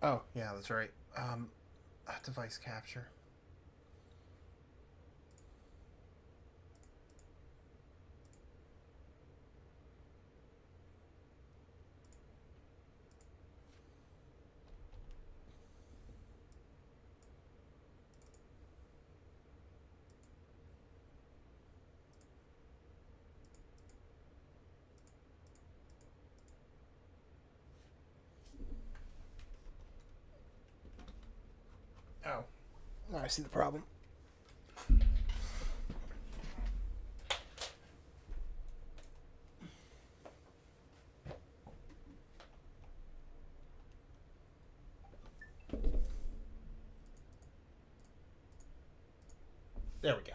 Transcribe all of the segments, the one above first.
Oh, yeah, that's right. Device capture. Oh, now I see the problem. There we go.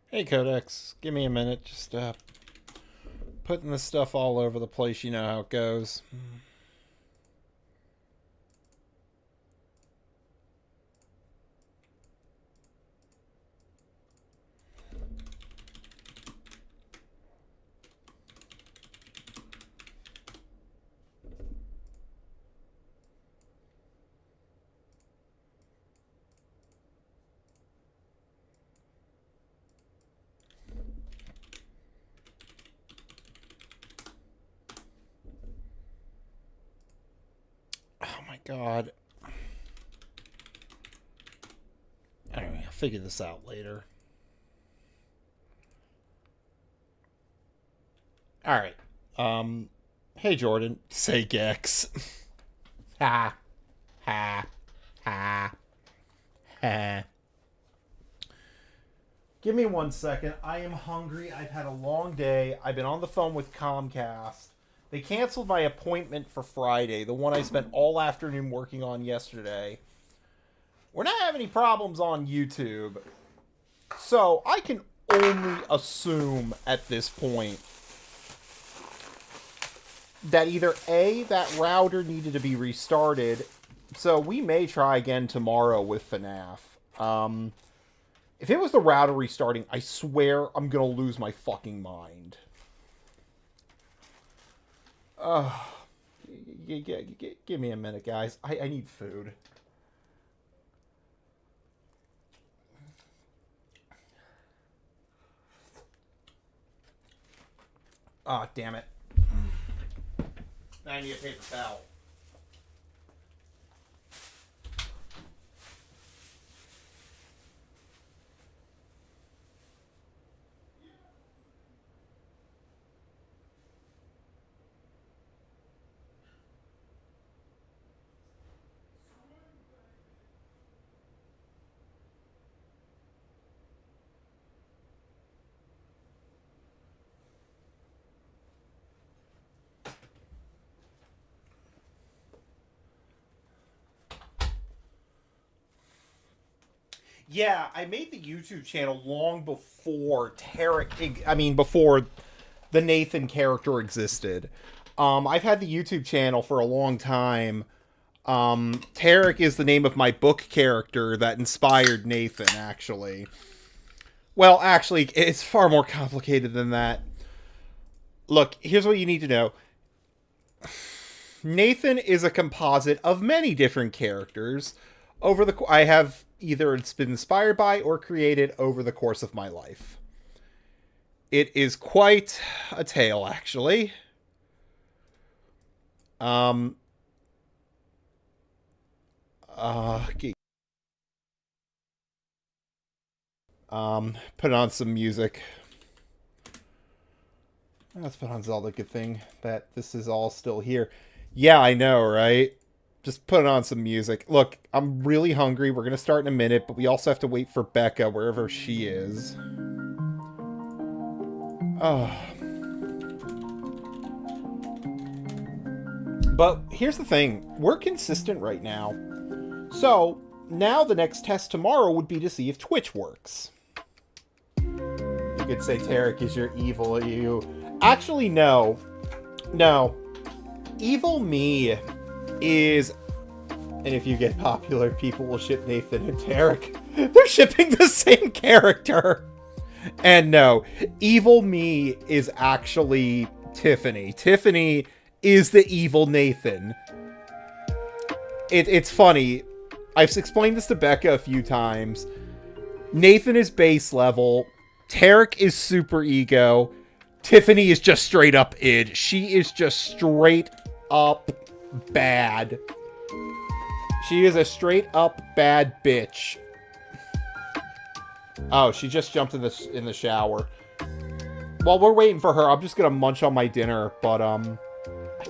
Hey, Codex, give me a minute. Just putting this stuff all over the place. You know how it goes. God. Anyway, I'll figure this out later. Alright. Hey Jordan. Safe Gex. Ha. Ha. Ha. Ha. Give me 1 second. I am hungry. I've had a long day. I've been on the phone with Comcast. They canceled my appointment for Friday, the one I spent all afternoon working on yesterday. We're not having any problems on YouTube. So I can only assume at this point that either A, that router needed to be restarted, so we may try again tomorrow with FNAF. If it was the router restarting, I swear I'm gonna lose my fucking mind. Give me a minute, guys. I need food. Ah, oh, damn it. Now I need a paper towel. Yeah, I made the YouTube channel long before before the Nathan character existed. I've had the YouTube channel for a long time. Tarek is the name of my book character that inspired Nathan, actually. Well, actually, it's far more complicated than that. Look, here's what you need to know. Nathan is a composite of many different characters. I have either it's been inspired by or created over the course of my life. It is quite a tale, actually. Put on some music. Let's put on Zelda. Good thing that this is all still here. Yeah, I know, right? Just put on some music. Look, I'm really hungry. We're going to start in a minute, but we also have to wait for Becca, wherever she is. Oh. But here's the thing. We're consistent right now. So, now the next test tomorrow would be to see if Twitch works. You could say Tarek is your evil you. Actually, no. No. Evil me is, and if you get popular, people will ship Nathan and Tarek. They're shipping the same character. And no, evil me is actually Tiffany. Tiffany is the evil Nathan. It's funny. I've explained this to Becca a few times. Nathan is base level. Tarek is super ego. Tiffany is just straight up id. She is just straight up bad. She is a straight up bad bitch. Oh, she just jumped in the shower. While we're waiting for her, I'm just gonna munch on my dinner, but I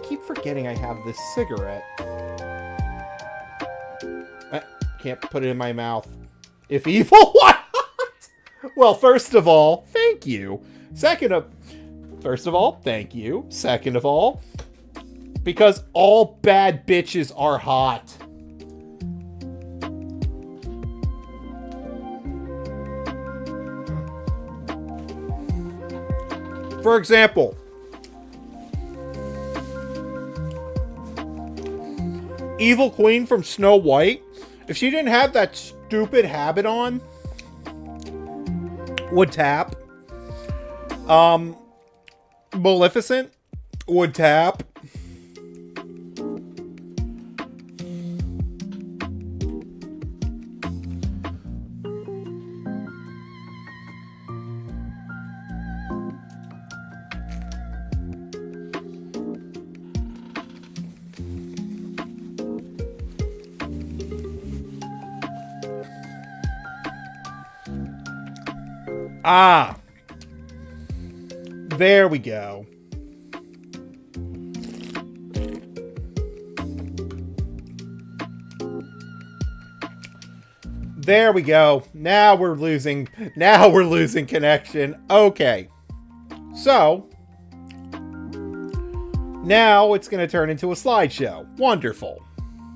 keep forgetting I have this cigarette. I can't put it in my mouth. If evil, what? Well, first of all, thank you. First of all, thank you. Second of all, because all bad bitches are hot. For example, Evil Queen from Snow White, if she didn't have that stupid habit on, would tap. Maleficent would tap. Ah! There we go. There we go. Now we're losing connection. Okay. So, now it's going to turn into a slideshow. Wonderful.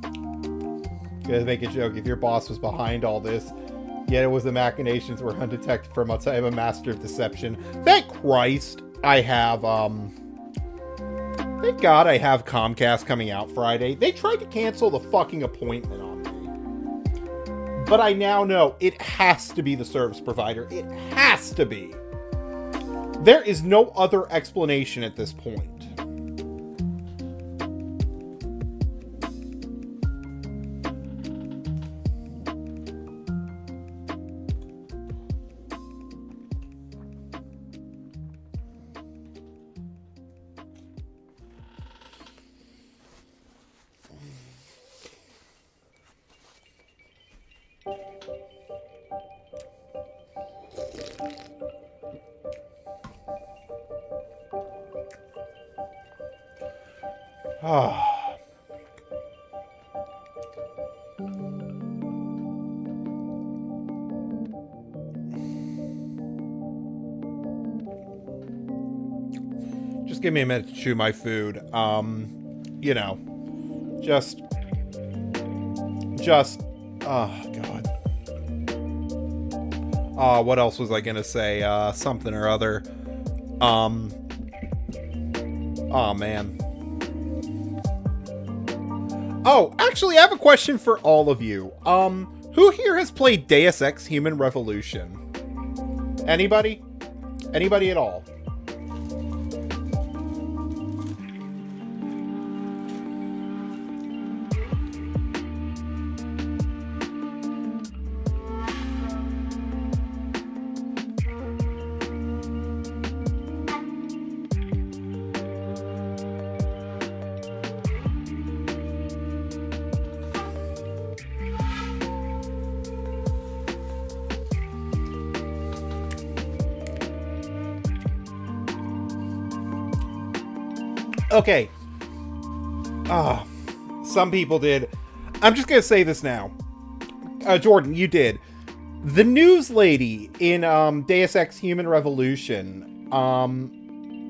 Gonna make a joke. If your boss was behind all this, yet it was the machinations were undetected from outside. I'm a master of deception. Thank Christ I have, thank God I have Comcast coming out Friday. They tried to cancel the fucking appointment on me. But I now know it has to be the service provider. It has to be. There is no other explanation at this point. Just give me a minute to chew my food. You know, just, oh God. What else was I gonna say? Something or other. Oh man. Oh, actually, I have a question for all of you. Who here has played Deus Ex Human Revolution? Anybody? Anybody at all? Okay. Some people did. I'm just gonna say this now. Jordan, you did. The news lady in Deus Ex Human Revolution. I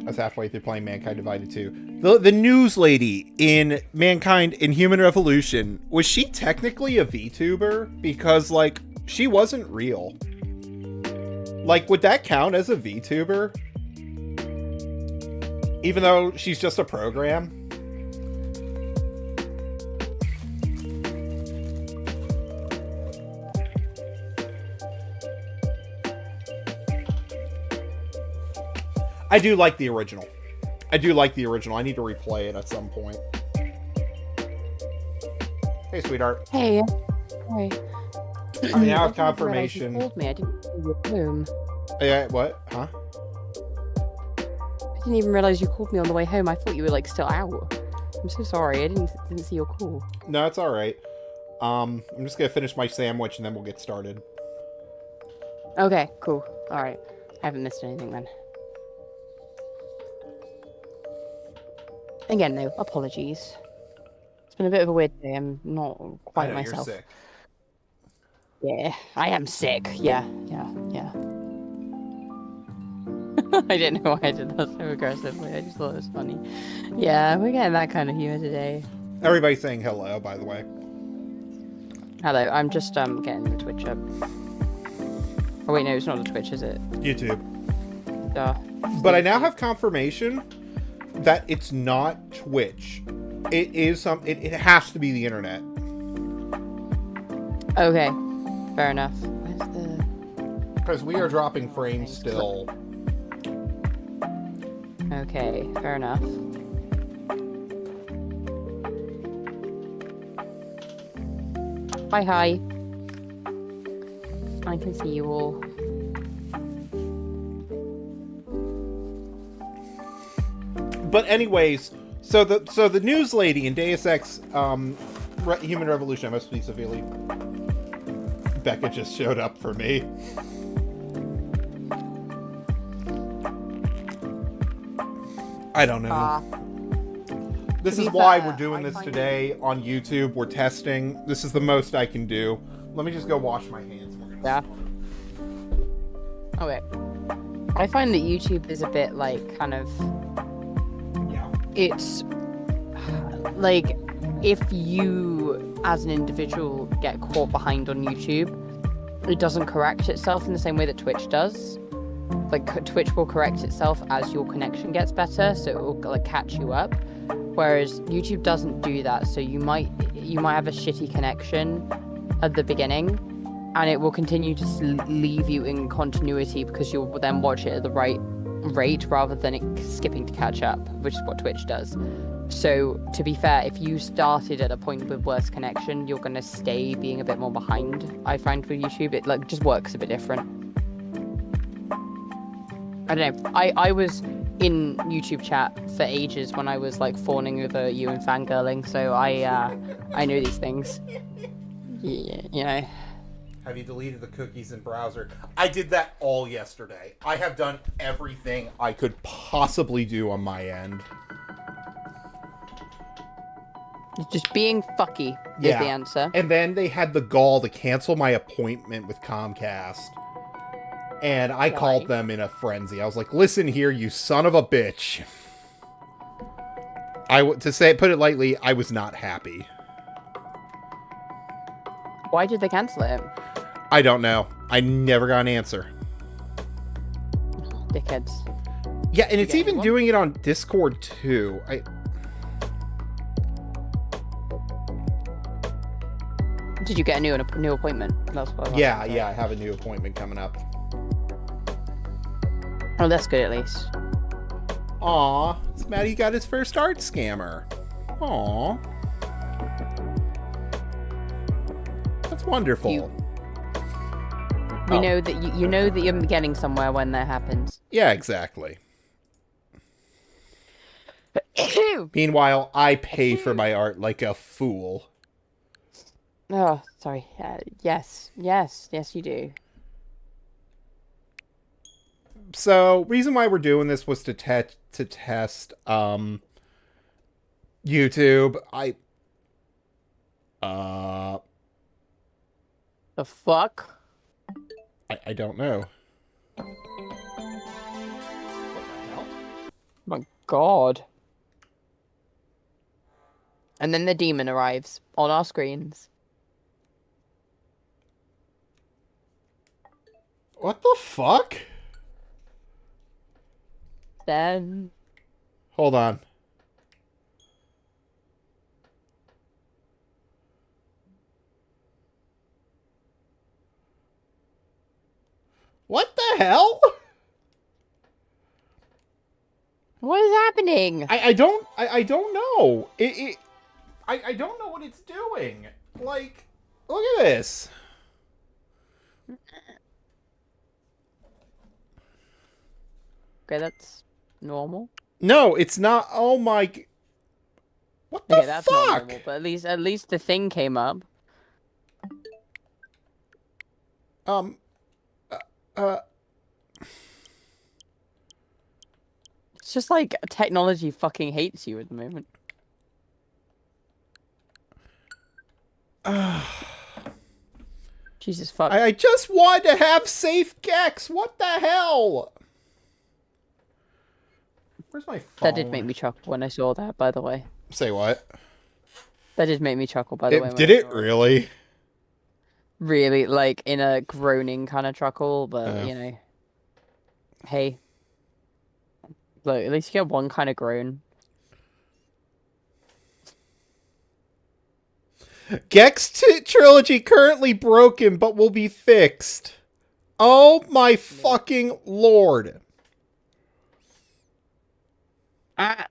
was halfway through playing Mankind Divided 2. The news lady in Mankind in Human Revolution, was she technically a VTuber? Because, like, she wasn't real. Like, would that count as a VTuber? Even though she's just a program? I do like the original. I need to replay it at some point. Hey, sweetheart. Hey. Hi. I now have confirmation. You called me. I didn't see your home. Yeah, what? Huh? I didn't even realize you called me on the way home. I thought you were like still out. I'm so sorry. I didn't see your call. No, it's all right. I'm just gonna finish my sandwich and then we'll get started. Okay, cool. All right. I haven't missed anything then. Again, no apologies. It's been a bit of a weird day. I'm not quite I know, myself. You're sick. Yeah, I am sick. Yeah. I didn't know why I did that so aggressively. I just thought it was funny. Yeah, we're getting that kind of humor today. Everybody's saying hello, by the way. Hello, I'm just getting the Twitch up. Oh wait, no, it's not a Twitch, is it? YouTube. Duh. But I now have confirmation that it's not Twitch. It is it has to be the internet. Okay, fair enough. Where's the... Because we are dropping frames still. Okay, fair enough. Hi. I can see you all. But anyways, so the news lady in Deus Ex Human Revolution, I must be severely. Becca just showed up for me. I don't know. This to is be why fair, we're doing I this find today on YouTube. We're testing. This is the most I can do. Let me just go wash my hands. We're gonna Yeah. start. Okay. I find that YouTube is a bit like kind of. Yeah. It's like if you as an individual get caught behind on YouTube, it doesn't correct itself in the same way that Twitch does. Like Twitch will correct itself as your connection gets better, so it will like catch you up. Whereas YouTube doesn't do that, so you might have a shitty connection at the beginning, and it will continue to leave you in continuity because you'll then watch it at the right rate rather than it skipping to catch up, which is what Twitch does. So to be fair, if you started at a point with worse connection, you're gonna stay being a bit more behind. I find with YouTube, it like just works a bit different. I don't know. I was in YouTube chat for ages when I was like fawning over you and fangirling, so I know these things. Yeah, you know. Have you deleted the cookies in browser? I did that all yesterday. I have done everything I could possibly do on my end. Just being fucky is the answer. And then they had the gall to cancel my appointment with Comcast. And I called them in a frenzy. I was like, listen here, you son of a bitch. Put it lightly, I was not happy. Why did they cancel it? I don't know. I never got an answer. Dickheads. Yeah, and it's even doing it on Discord too. Did you get a new appointment? That's what yeah, I have a new appointment coming up. Oh, that's good at least. Aw, Maddie got his first art scammer. Aw. That's wonderful. You know that you know that you're getting somewhere when that happens. Yeah, exactly. Meanwhile, I pay for my art like a fool. Oh, sorry. Yes, you do. So, reason why we're doing this was to test YouTube. The fuck? I don't know. Oh my god. And then the demon arrives on our screens. What the fuck? Then... Hold on. What the hell? What is happening? I don't know. I don't know what it's doing. Like, look at this. Okay, that's normal. No, it's not. Oh my. What the That's fuck? not normal, but at least the thing came up. It's just like technology fucking hates you at the moment. Jesus fuck. I just wanted to have Safe Gex. What the hell? Where's my phone? That did make me chuckle when I saw that, by the way. Say what? That did make me chuckle, by the way. Did it really? Really, like, in a groaning kind of chuckle, but, you know. Hey. Look, at least you get one kind of groan. Gex trilogy currently broken, but will be fixed. Oh my fucking lord. Ah.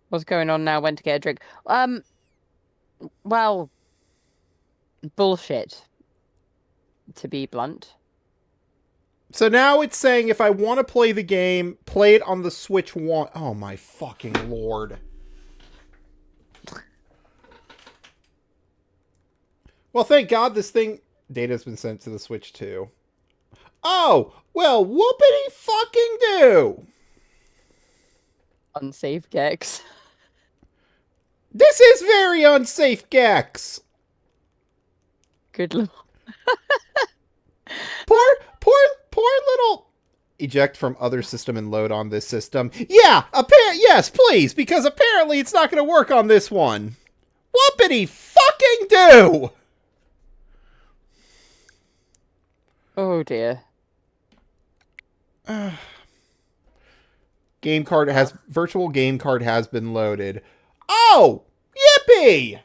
What's going on now? Went to get a drink. Well, bullshit, to be blunt. So now it's saying if I want to play the game, play it on the Switch 1. Oh my fucking lord. Well, thank God this thing data's been sent to the Switch too. Oh, well, whoopity fucking do. Unsafe Gex. This is very unsafe, Gex. Good lord. Poor little. Eject from other system and load on this system. Yeah, yes, please, because apparently it's not going to work on this one. Whoopity fucking do. Oh dear. Game card has virtual game card has been loaded. Oh, yippee!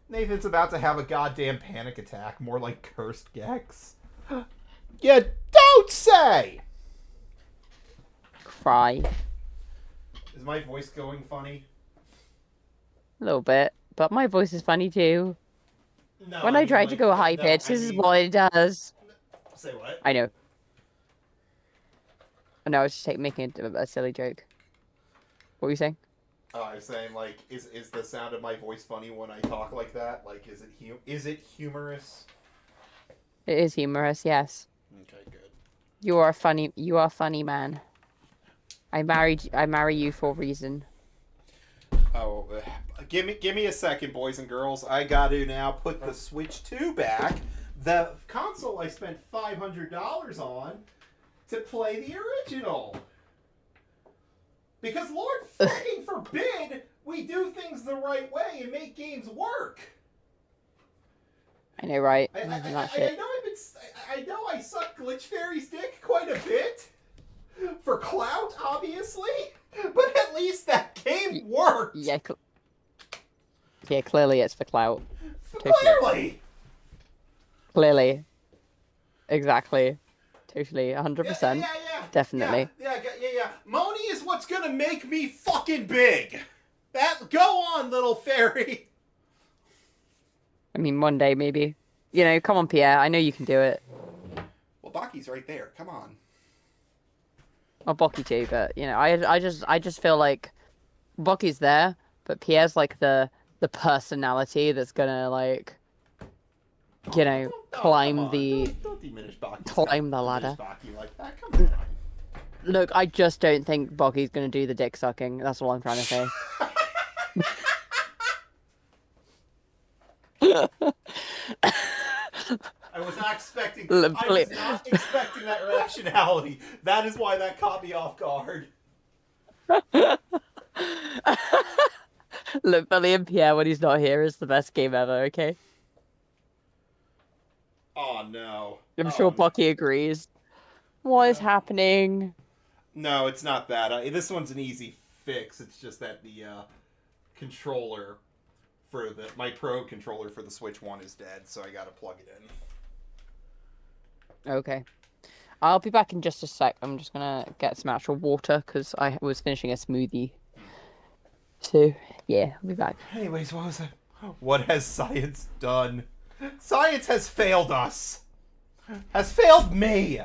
Nathan's about to have a goddamn panic attack, more like cursed Gex. You don't say! Cry. Is my voice going funny? A little bit. But my voice is funny too. No, When I try to go high pitch, this is what it does. Say what? I know. No, I was just making a silly joke. What were you saying? Oh, I was saying, like, is the sound of my voice funny when I talk like that? Like, is it humorous? It is humorous, yes. Okay, good. You are funny. You are funny, man. I marry you for a reason. Oh, give me a second, boys and girls. I got to now put the Switch 2 back. The console I spent $500 on to play the original. Because Lord fucking forbid we do things the right way and make games work. I know, right? I know I suck Glitch Fairy's dick quite a bit for clout, obviously, but at least that game worked. Yeah, yeah. Clearly, it's for clout. Clearly. Clearly. Exactly. Totally. 100%. Yeah. Definitely. Yeah. Moni is what's gonna make me fucking big. Go on, little fairy. I mean, one day maybe. You know, come on, Pierre. I know you can do it. Well, Baki's right there. Come on. Well, Bocky too, but you know, I just feel like Bocky's there, but Pierre's like the personality that's gonna like, you know, climb don't diminish Baki. climb the ladder. Baki like that. Come on. Look, I just don't think Bocky's gonna do the dick sucking. That's all I'm trying to say. I was not expecting that rationality. That is why that caught me off guard. Look, Billy and Pierre when he's not here is the best game ever, okay? Oh no. I'm sure Bocky agrees. What is happening? No, it's not that. This one's an easy fix. It's just that the controller for my Pro controller for the Switch 1 is dead, so I gotta plug it in. Okay. I'll be back in just a sec. I'm just gonna get some actual water because I was finishing a smoothie. So, yeah, I'll be back. Anyways, what was it? What has science done? Science has failed us. Has failed me.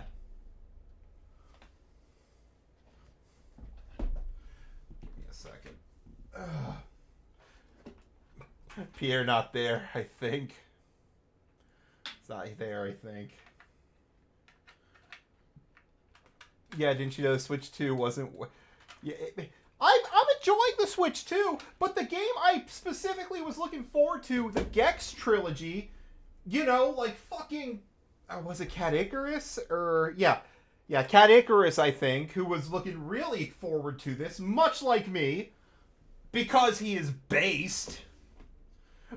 Give me a second. Pierre not there, I think. It's not there, I think. Yeah, didn't you know the Switch 2 wasn't... Yeah, I'm enjoying the Switch 2, but the game I specifically was looking forward to, the Gex trilogy, you know, like fucking... was it Cat Icarus? Yeah, Cat Icarus, I think, who was looking really forward to this, much like me, because he is based.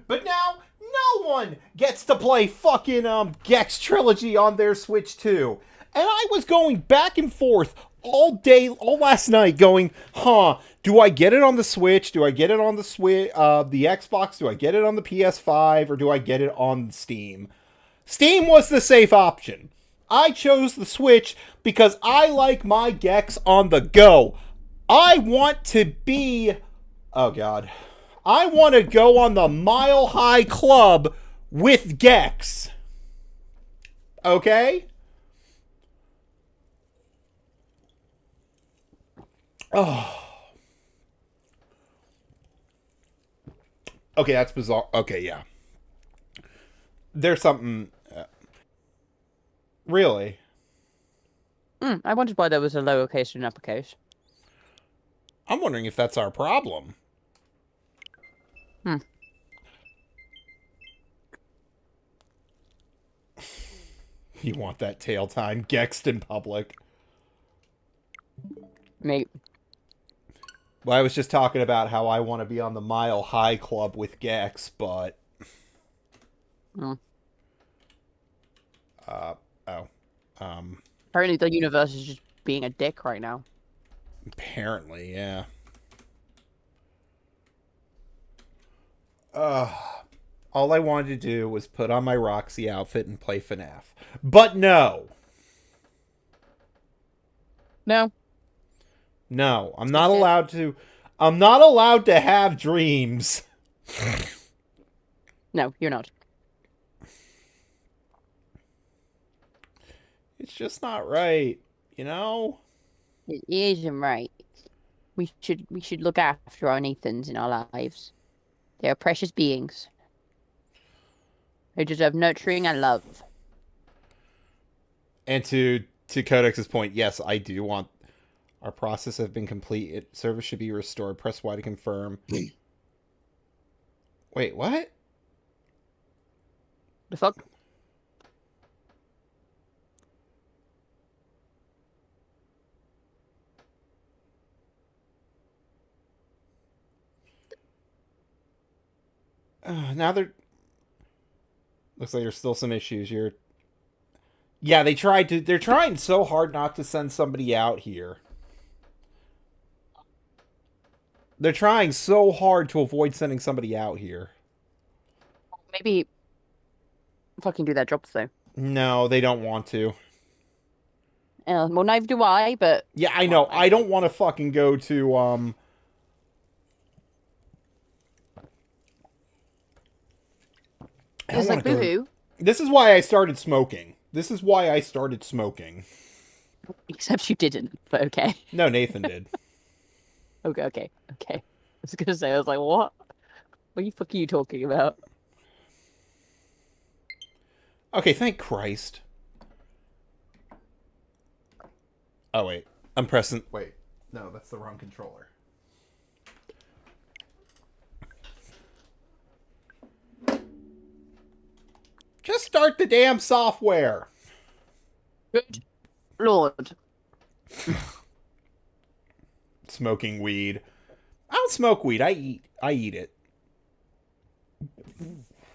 But now, no one gets to play fucking Gex trilogy on their Switch 2. And I was going back and forth all day, all last night, going, do I get it on the Switch? Do I get it on the the Xbox? Do I get it on the PS5? Or do I get it on Steam? Steam was the safe option. I chose the Switch because I like my Gex on the go. I want to be... Oh, God. I want to go on the Mile High Club with Gex. Okay? Oh. Okay, that's bizarre. Okay, yeah. There's something... really? I wondered why there was a lowercase and an uppercase. I'm wondering if that's our problem. Hmm. You want that tail time Gexed in public. Mate. Well, I was just talking about how I want to be on the Mile High Club with Gex, but... Hmm. Oh. Apparently the universe is just being a dick right now. Apparently, yeah. All I wanted to do was put on my Roxy outfit and play FNAF. But no! No. No, I'm not allowed to... I'm not allowed to have dreams. No, you're not. It's just not right, you know? It isn't right. We should look after our Nathans in our lives. They are precious beings. They deserve nurturing and love. And to Codex's point, yes, I do want... Our process have been completed. Service should be restored. Press Y to confirm. Wait, what? The fuck? Now they're... Looks like there's still some issues. Yeah, they're trying so hard not to send somebody out here. They're trying so hard to avoid sending somebody out here. Maybe fucking do their jobs though. No, they don't want to. Well, neither do I, but... Yeah, I know. I don't want to fucking go to, It's like boo-hoo. This is why I started smoking. Except you didn't, but okay. No, Nathan did. Okay. I was gonna say, I was like, what? What the fuck are you talking about? Okay, thank Christ. Oh, wait. I'm pressing... Wait. No, that's the wrong controller. Just start the damn software. Good Lord. Smoking weed. I don't smoke weed. I eat it.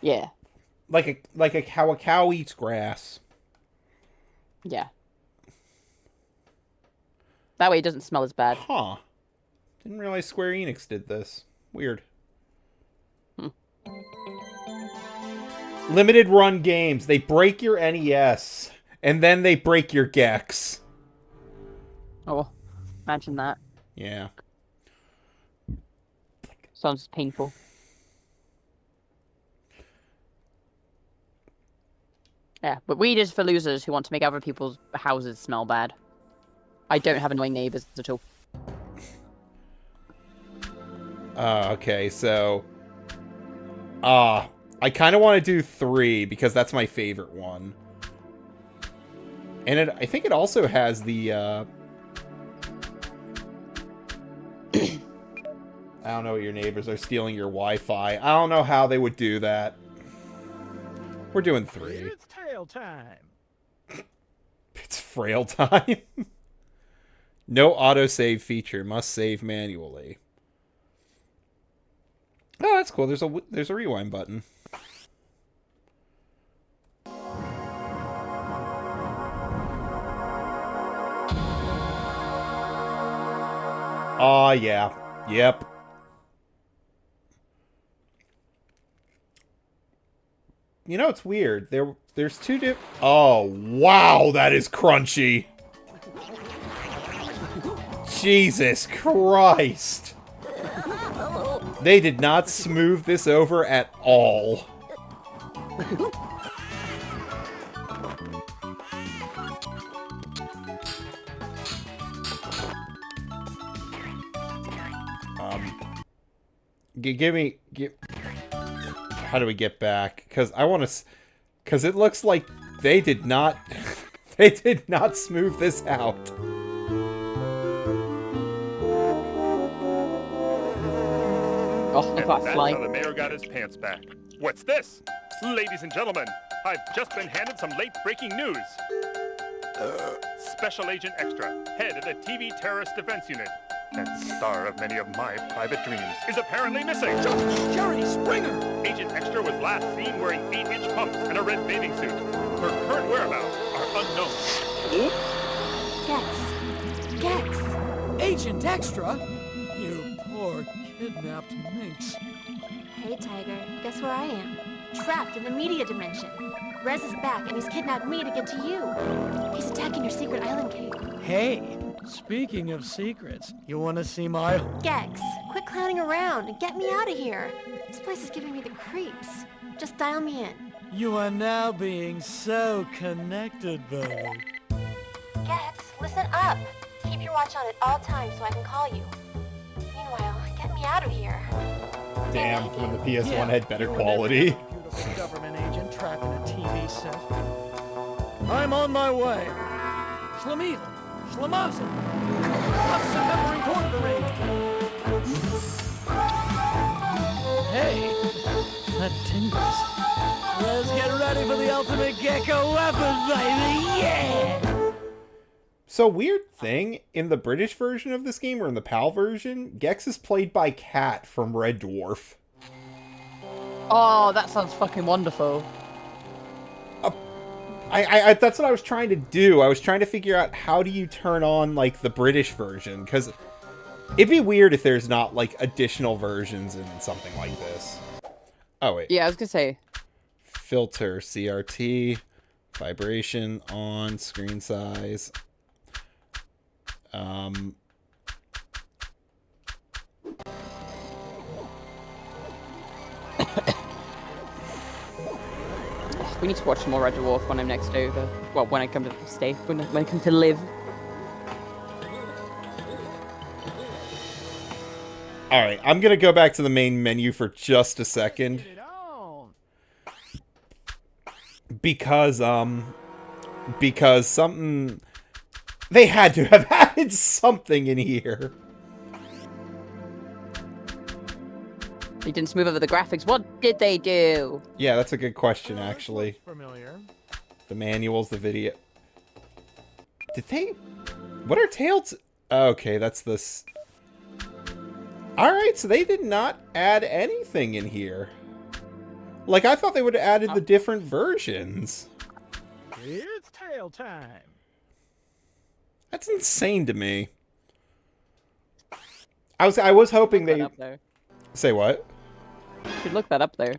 Yeah. Like how a cow eats grass. Yeah. That way it doesn't smell as bad. Huh. Didn't realize Square Enix did this. Weird. Limited run games. They break your NES. And then they break your Gex. Oh, imagine that. Yeah. Sounds painful. Yeah, but weed is for losers who want to make other people's houses smell bad. I don't have annoying neighbors at all. Okay, so... I kind of want to do 3, because that's my favorite one. And I think it also has the, I don't know what your neighbors are stealing your Wi-Fi. I don't know how they would do that. We're doing 3. It's tail time. It's frail time. No autosave feature. Must save manually. Oh, that's cool. There's a rewind button. Oh, yeah. Yep. You know, it's weird. There's 2 different... Oh, wow, that is crunchy. Jesus Christ. They did not smooth this over at all. Give me... How do we get back? Because I want to... Because it looks like they did not... they did not smooth this out. Oh, I got That's fly. how the mayor got his pants back. What's this? Ladies and gentlemen, I've just been handed some late-breaking news. Special Agent Extra, head of the TV Terrorist Defense Unit, and star of many of my private dreams, is apparently missing. Jerry Springer! Agent Extra was last seen wearing 8-inch pumps and a red bathing suit. Her current whereabouts are unknown. Gex. Gex. Agent Extra? You poor kidnapped minx. Hey, Tiger. Guess where I am? Trapped in the media dimension. Rez is back, and he's kidnapped me to get to you. He's attacking your secret island cave. Hey, speaking of secrets, you want to see my... Gex, quit clowning around and get me out of here. This place is giving me the creeps. Just dial me in. You are now being so connected, babe. Gex, listen up. Keep your watch on at all times so I can call you. Meanwhile, get me out of here. Damn, when the PS1 had better You quality. and every beautiful government agent trapped in a TV set. I'm on my way. Schlemiel, Schlemazel. September Incorporated. Hey, that tingles. Let's get ready for the ultimate gecko weapon, baby. Yeah! So, weird thing, in the British version of this game, or in the PAL version, Gex is played by Kat from Red Dwarf. Oh, that sounds fucking wonderful. That's what I was trying to do. I was trying to figure out how do you turn on, like, the British version, because it'd be weird if there's not, like, additional versions in something like this. Oh, wait. Yeah, I was gonna say. Filter, CRT, vibration, on, screen size. We need to watch some more Red Dwarf when I'm next over. Well, when I come to stay, when I come to live. Alright, I'm gonna go back to the main menu for just a second. Because something... They had to have added something in here. They didn't smooth over the graphics. What did they do? Yeah, that's a good question, actually. Familiar. The manuals, the video... Did they... What are Tails... Okay, that's this... Alright, so they did not add anything in here. Like, I thought they would have added the different versions. It's tail time. That's insane to me. I was hoping Look that they... up there. Say what? You should look that up there.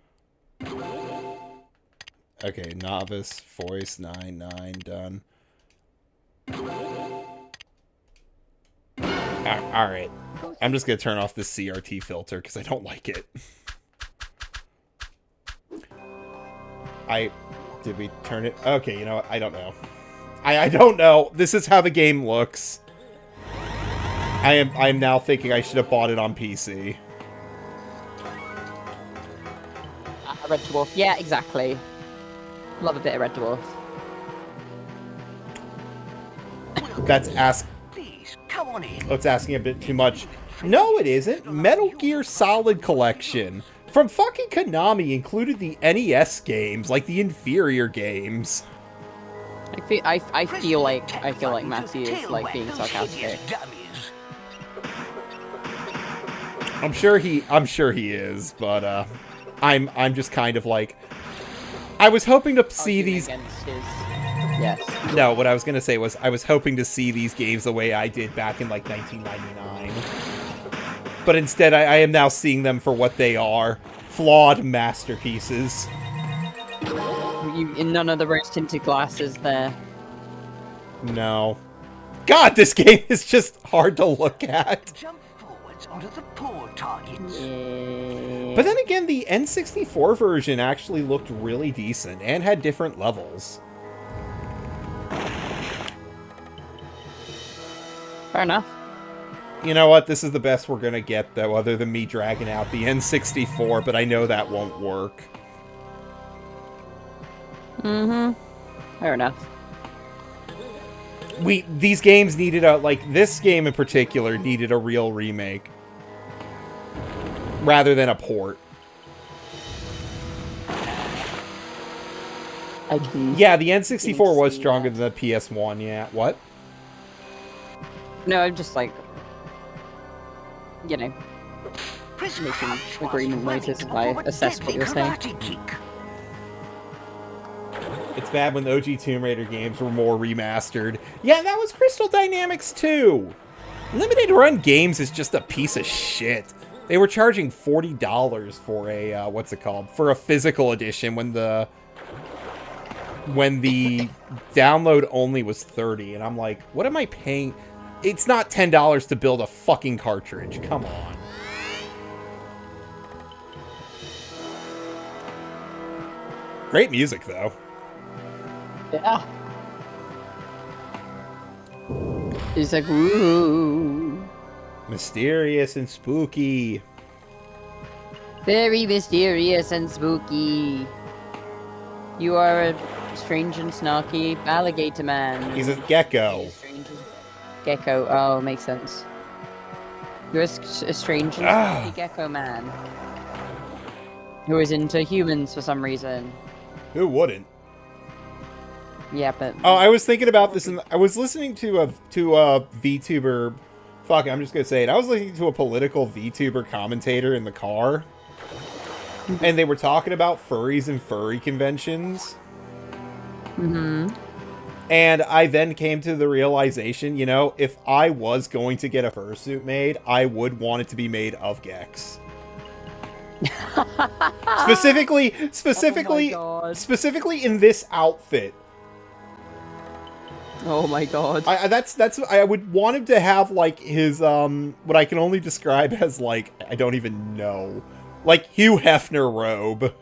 Okay, novice, voice, 9, done. Alright. I'm just gonna turn off this CRT filter, because I don't like it. Did we turn it? Okay, you know what? I don't know. I don't know. This is how the game looks. I'm now thinking I should have bought it on PC. Red Dwarf. Yeah, exactly. Love a bit of Red Dwarf. That's Please, come on in. That's asking a bit too much. No, it isn't. Metal Gear Solid Collection from fucking Konami included the NES games, like the inferior games. I feel like Matty is like being sarcastic. I'm sure he is, but I'm just kind of like, I was hoping to see these. Yes. No, what I was gonna say was I was hoping to see these games the way I did back in like 1999, but instead I am now seeing them for what they are: flawed masterpieces. In none of the rose-tinted glasses there. No. God, this game is just hard to look at. Jump forwards onto the poor targets. Yeah. But then again, the N64 version actually looked really decent and had different levels. Fair enough. You know what? This is the best we're gonna get, though, other than me dragging out the N64, but I know that won't work. Fair enough. These games needed this game in particular needed a real remake. Rather than a port. Yeah, the N64 was stronger than the PS1, yeah. What? No, I'm just like, you know, making agreement noises as I assess what you're saying. It's bad when the OG Tomb Raider games were more remastered. Yeah, that was Crystal Dynamics too. Limited Run Games is just a piece of shit. They were charging $40 for a, what's it called? For a physical edition when the download only was $30. And I'm like, what am I paying? It's not $10 to build a fucking cartridge. Come on. Great music, though. Yeah. He's like, ooh. Mysterious and spooky. Very mysterious and spooky. You are a strange and snarky alligator man. He's a gecko. Gecko. Oh, makes sense. You're a strange and snarky gecko man. Who is into humans for some reason. Who wouldn't? Yeah, but... Oh, I was thinking about this, and I was listening to a VTuber... Fuck it, I'm just gonna say it. I was listening to a political VTuber commentator in the car. And they were talking about furries and furry conventions. Mm-hmm. And I then came to the realization, you know, if I was going to get a fursuit made, I would want it to be made of Gex. Specifically in this outfit. Oh my god. I would want him to have, like, his, what I can only describe as, like, I don't even know. Like, Hugh Hefner robe.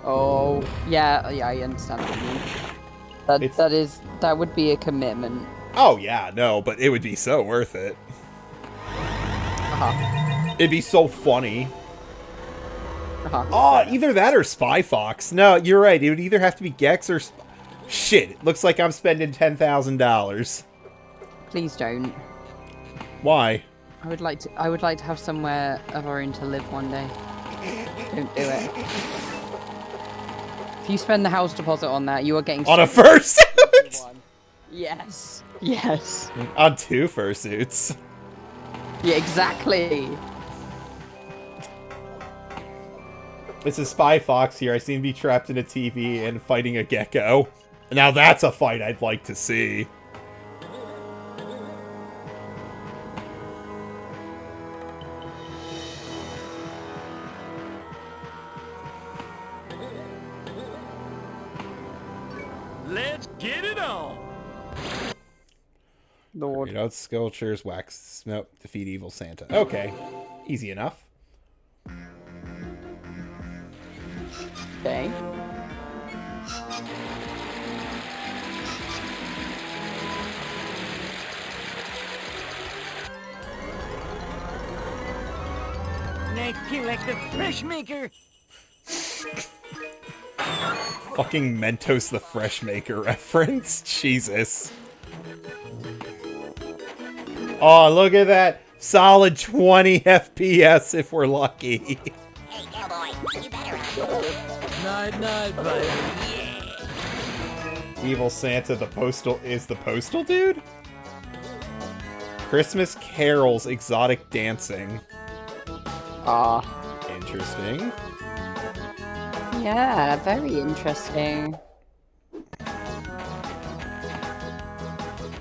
Oh, yeah, I understand what you mean. That would be a commitment. Oh, yeah, no, but it would be so worth it. Uh-huh. It'd be so funny. Uh-huh. Oh, either that or Spy Fox. No, you're right. It would either have to be Gex or... Shit, it looks like I'm spending $10,000. Please don't. Why? I would like to have somewhere of our own to live one day. Don't do it. If you spend the house deposit on that, you are getting... On a fursuit? Yes. Yes. On 2 fursuits. Yeah, exactly. This is Spy Fox here. I seem to be trapped in a TV and fighting a gecko. Now that's a fight I'd like to see. Let's get it on. Lord. You know, sculptures, wax, nope, defeat evil Santa. Okay, easy enough. Okay. Next you like the fresh maker. Fucking Mentos the Fresh Maker reference. Jesus. Oh, look at that. Solid 20 FPS if we're lucky. Hey, cowboy, you better. Night, buddy. Evil Santa the postal dude? Christmas carols, exotic dancing. Ah. Interesting. Yeah, very interesting.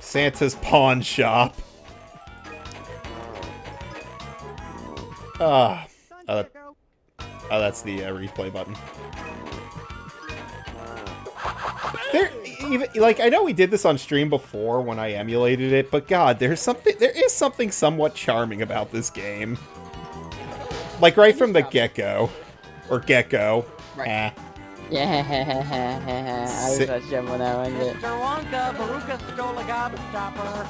Santa's pawn shop. Oh, that's the replay button. Like, I know we did this on stream before when I emulated it, but God, there is something somewhat charming about this game. Like, right from the get-go. Or gecko. Right. Yeah, I was at gym when I went it. Mr. Wonka, Baruka stole a garbage stopper.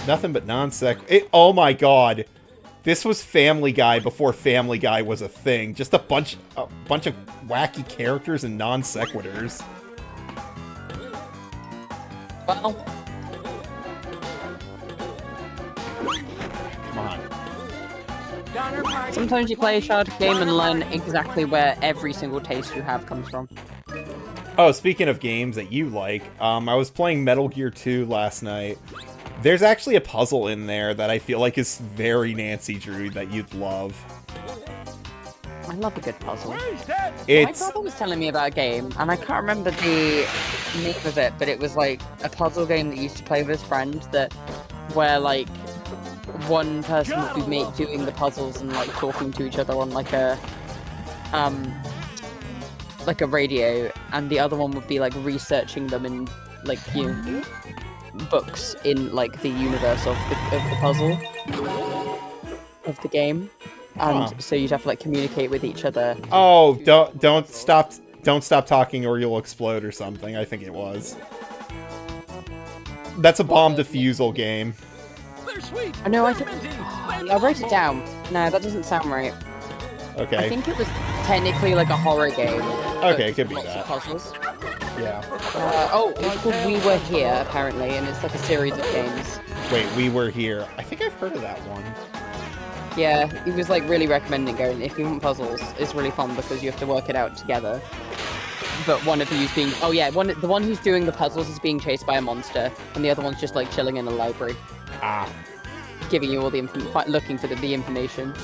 Nothing but non-sec. Oh my God. This was Family Guy before Family Guy was a thing. Just a bunch of wacky characters and non sequiturs. Well, Come on. Donner party. sometimes you play a shard game and learn exactly where every single taste you have comes from. Oh, speaking of games that you like, I was playing Metal Gear 2 last night. There's actually a puzzle in there that I feel like is very Nancy Drew that you'd love. I love a good puzzle. My It's brother was telling me about a game, and I can't remember the name of it, but it was like a puzzle game that he used to play with his friend where like one person would be doing the puzzles and like talking to each other on like a radio, and the other one would be like researching them in like books in like the universe of the puzzle of the game, and so you'd have to like communicate with each other. Oh, don't stop talking or you'll explode or something. I think it was. That's a bomb defusal game. They're sweet. I know. I wrote it down. No, that doesn't sound right. Okay. I think it was technically like a horror game. Okay, it could be lots that. of puzzles. Yeah. It's called We Were Here, apparently, and it's like a series of games. Wait, We Were Here. I think I've heard of that one. Yeah, he was like really recommending going. If you want puzzles, it's really fun because you have to work it out together. But one of you's being the one who's doing the puzzles is being chased by a monster, and the other one's just like chilling in a library, giving you all the looking for the information.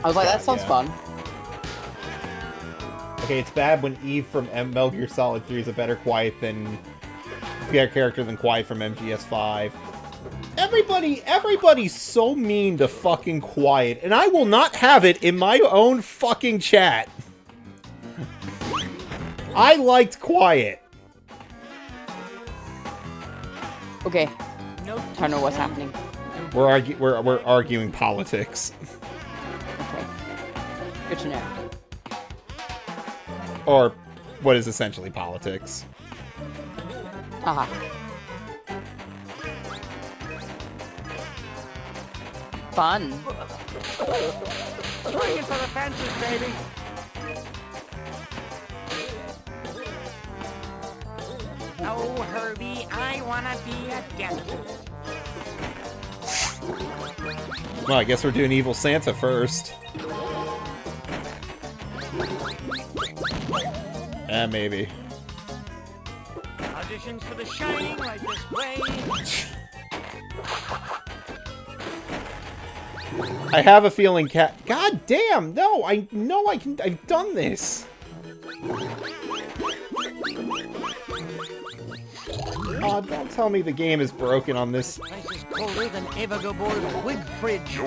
I was like, that sounds fun. Okay, it's bad when Eve from Metal Gear Solid 3 is a better character than Quiet from MGS5. Everybody's so mean to fucking Quiet, and I will not have it in my own fucking chat. I liked Quiet. Okay. I don't know what's happening. We're arguing politics. Okay. Good to know. Or what is essentially politics. Haha. Fun. Swinging for the fences, baby. Oh, Herbie, I wanna be a dentist. Well, I guess we're doing Evil Santa first. Maybe. Auditions for The Shining right this way. I have a feeling God damn, no, I know I've done this. Oh, don't tell me the game is broken on this. This is colder than Evagobor's wig fridge.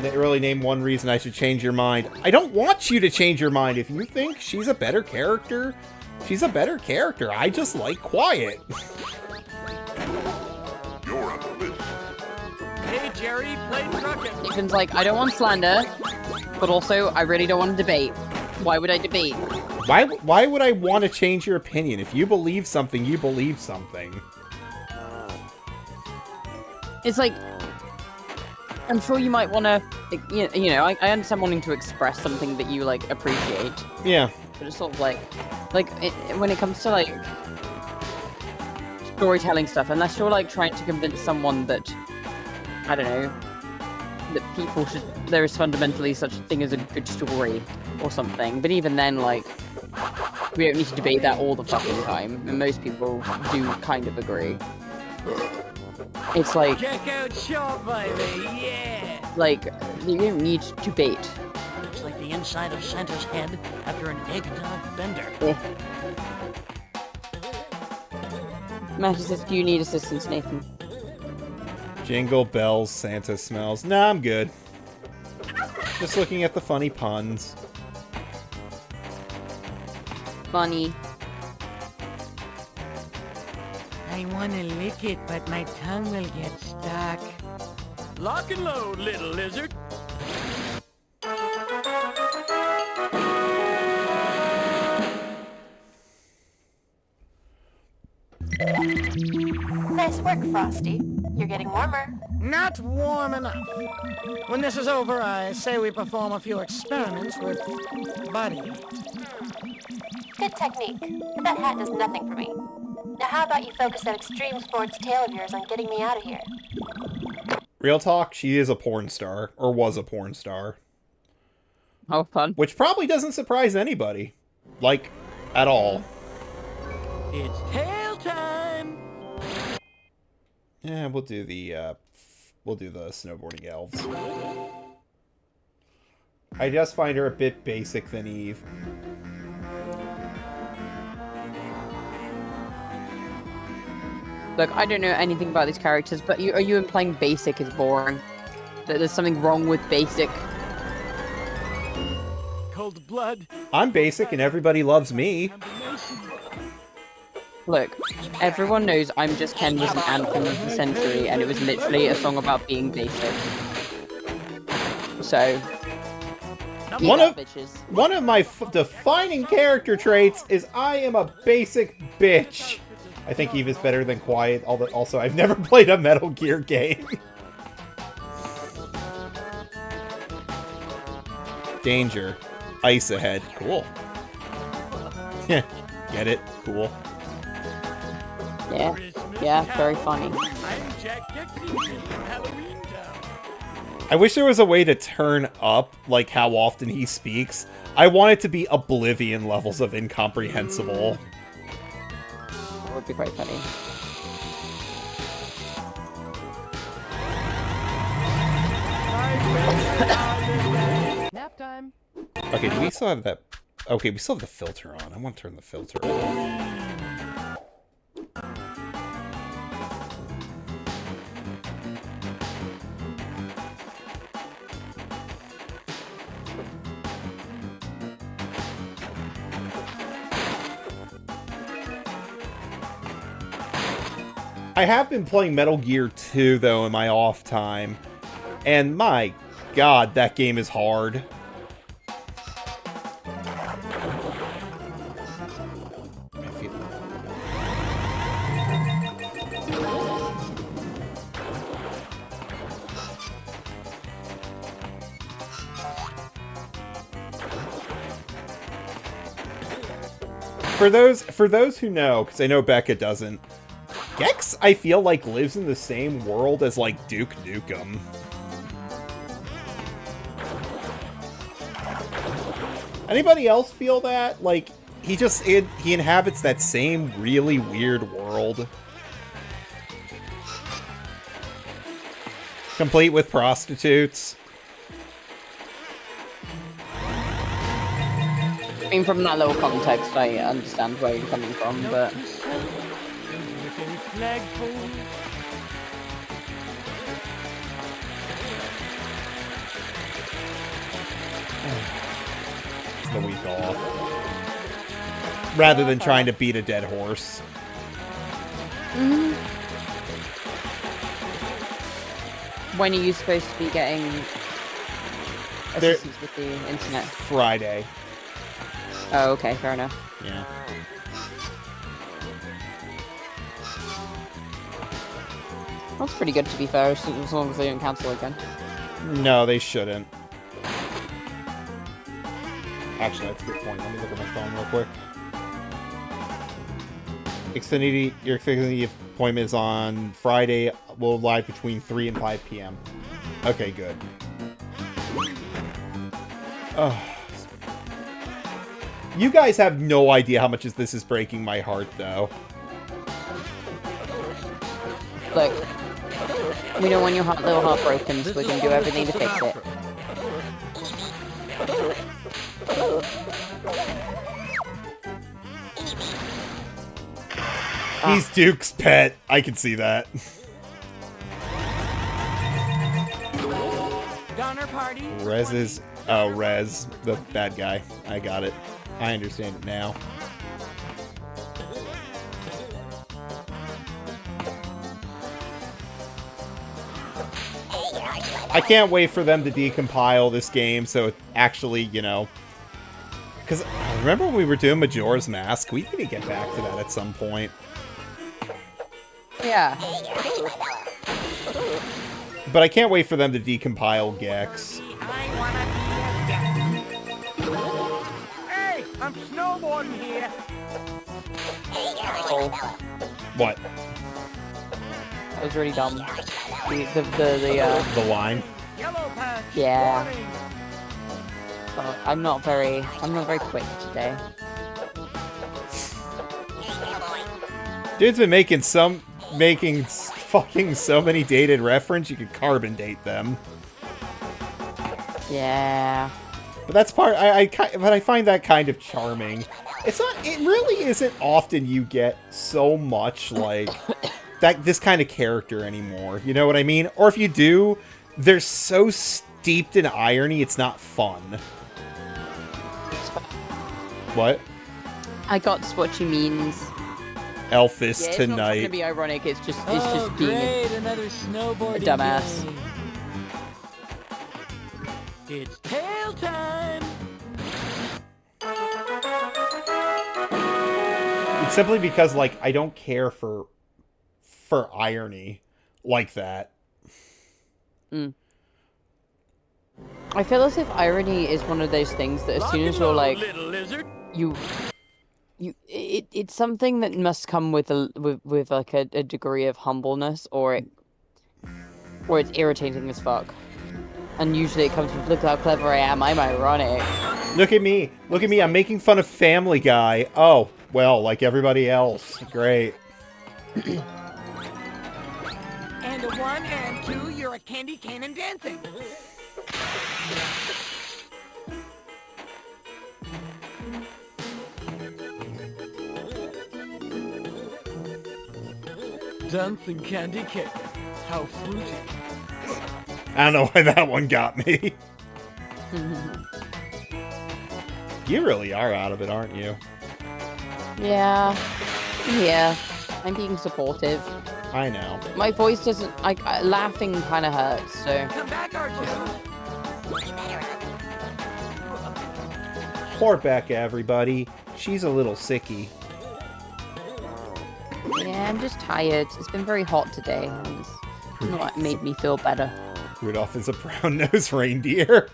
They really name one reason I should change your mind. I don't want you to change your mind. If you think she's a better character, she's a better character. I just like Quiet. Hey, Jerry, play trucking. Ethan's like, I don't want slander, but also I really don't want to debate. Why would I debate? Why would I want to change your opinion? If you believe something, you believe something. It's like, I'm sure you might want to, I understand wanting to express something that you, like, appreciate. Yeah. But it's sort of like when it comes to, like, storytelling stuff, unless you're, like, trying to convince someone that, I don't know, that there is fundamentally such a thing as a good story or something. But even then, like, we don't need to debate that all the fucking time, and most people do kind of agree. It's like, Check out Shaw, baby, yeah! like, you don't need to debate. Looks like the inside of Santa's head after an eggnog bender. Matty says, do you need assistance, Nathan? Jingle bells, Santa smells. Nah, I'm good. Just looking at the funny puns. Funny. I wanna lick it, but my tongue will get stuck. Lock and load, little lizard. Nice work, Frosty. You're getting warmer. Not warm enough. When this is over, I say we perform a few experiments with Buddy. Good technique, but that hat does nothing for me. Now how about you focus that extreme sports tail of yours on getting me out of here? Real talk, she is a porn star, or was a porn star. Oh, fun. Which probably doesn't surprise anybody. Like, at all. It's tail time! Yeah, we'll do the snowboarding elves. I just find her a bit basic than Eve. Look, I don't know anything about these characters, but are you implying basic is boring? That there's something wrong with basic? Cold blood. I'm basic and everybody loves me. Look, everyone knows I'm Just Ken was an anthem of the century, and it was literally a song about being basic. So, One of bitches. One of my defining character traits is I am a basic bitch. I think Eve is better than Quiet, although also I've never played a Metal Gear game. Danger. Ice ahead. Cool. Get it? Cool. Yeah, very funny. I'm Jack Dexter from Halloween Town. I wish there was a way to turn up, like, how often he speaks. I want it to be Oblivion levels of incomprehensible. That would be quite funny. Nap time. Okay, do we still have that? Okay, we still have the filter on. I want to turn the filter on. I have been playing Metal Gear 2, though, in my off time. And my god, that game is hard. For those who know, because I know Becca doesn't, Gex, I feel like, lives in the same world as, like, Duke Nukem. Anybody else feel that? Like, he inhabits that same really weird world. Complete with prostitutes. I mean, from that little context, I understand where you're coming from, but... It's the week off. Rather than trying to beat a dead horse. When are you supposed to be getting assistance with the internet? Friday. Oh, okay, fair enough. Yeah. That's pretty good, to be fair, as long as they don't cancel again. No, they shouldn't. Actually, that's a good point. Let me look at my phone real quick. Xfinity, your Xfinity appointment is on Friday. We'll live between 3 and 5 p.m. Okay, good. Oh. You guys have no idea how much this is breaking my heart, though. Look, we don't want your little heart broken, so we can do everything to fix it. He's Duke's pet. I can see that. Donner party. Rez is... Oh, Rez. The bad guy. I got it. I understand it now. I can't wait for them to decompile this game so it actually, you know... Because remember when we were doing Majora's Mask? We need to get back to that at some point. Yeah. But I can't wait for them to decompile Gex. I wanna be a Gex. Hey, I'm snowboarding here. Oh, What? that was really dumb. The line? Yellow patch. Yeah. Warning. I'm not very quick today. Dude's been making fucking so many dated reference, you could carbon date them. Yeah. But that's part. But I find that kind of charming. It's not. It really isn't often you get so much like this kind of character anymore. You know what I mean? Or if you do, they're so steeped in irony, it's not fun. What? I got what you means. Elphys Yeah, it's not tonight. gonna be ironic. It's just Oh, being great, another snowboarding a dumbass. game. It's tail time. It's simply because like I don't care for irony like that. I feel as if irony is one of those things that as soon as you're like little lizard. it's something that must come with like a degree of humbleness, or it's irritating as fuck. And usually it comes with, look how clever I am, I'm ironic. Look at me. Look at me. I'm making fun of Family Guy. Oh, well, like everybody else. Great. And a 1 and 2, you're a candy cane and dancing. Dancing candy cake. How fruity. I don't know why that one got me. You really are out of it, aren't you? Yeah. I'm being supportive. I know. My voice doesn't laughing kind of hurts, so Come back, R2. Poor Becca, everybody. She's a little sicky. yeah, I'm just tired. It's been very hot today, and it's not made me feel better. Rudolph is a brown-nosed reindeer.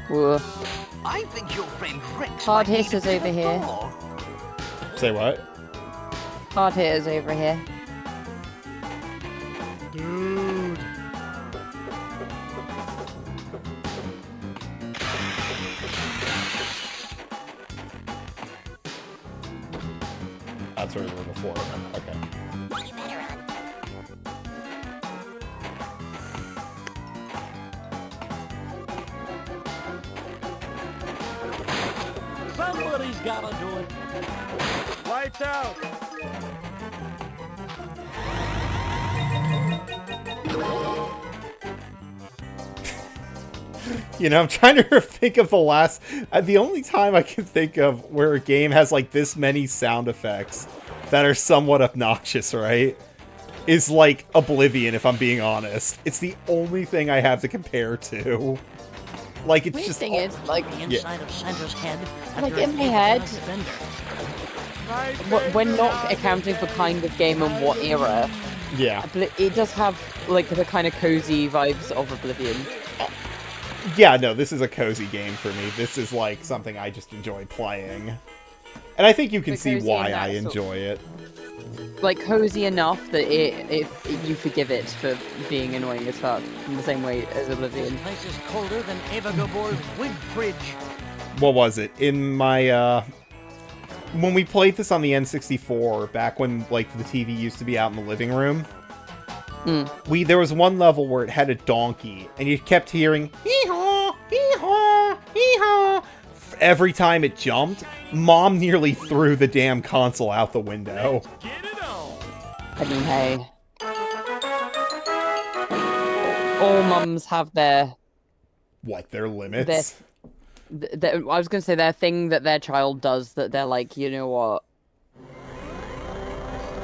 Whoa. I think your friend Rex Hard might need hitters a bit of over a here. thaw. Say what? Hard hitters over here. Dude. That's where we were before. Okay. Somebody's gotta do it. Lights out! You know, I'm trying to think of the only time I can think of where a game has like this many sound effects that are somewhat obnoxious, right? Is like Oblivion, if I'm being honest. It's the only thing I have to compare to. Like, it's Weird just... thing is, like, The inside of Sandra's head. Like, after in an my egg head- was suspended. we're not accounting for kind of game and what era, Yeah. but it does have like the kind of cozy vibes of Oblivion. Yeah, no, this is a cozy game for me. This is like something I just enjoy playing. And I think you can But see cozy why in that I sort- enjoy it. Like cozy enough that if you forgive it for being annoying as fuck, in the same way as Oblivion. This place is colder than Eva Gabor's wig fridge. What was it? In my, when we played this on the N64, back when, like, the TV used to be out in the living room, there was one level where it had a donkey, and you kept hearing, hee-haw, hee-haw, hee-haw. Every time it jumped, Mom nearly threw the damn console out the window. Get it on! I mean, hey, all mums have their What, their limits? I was gonna say their thing that their child does that they're like, you know what?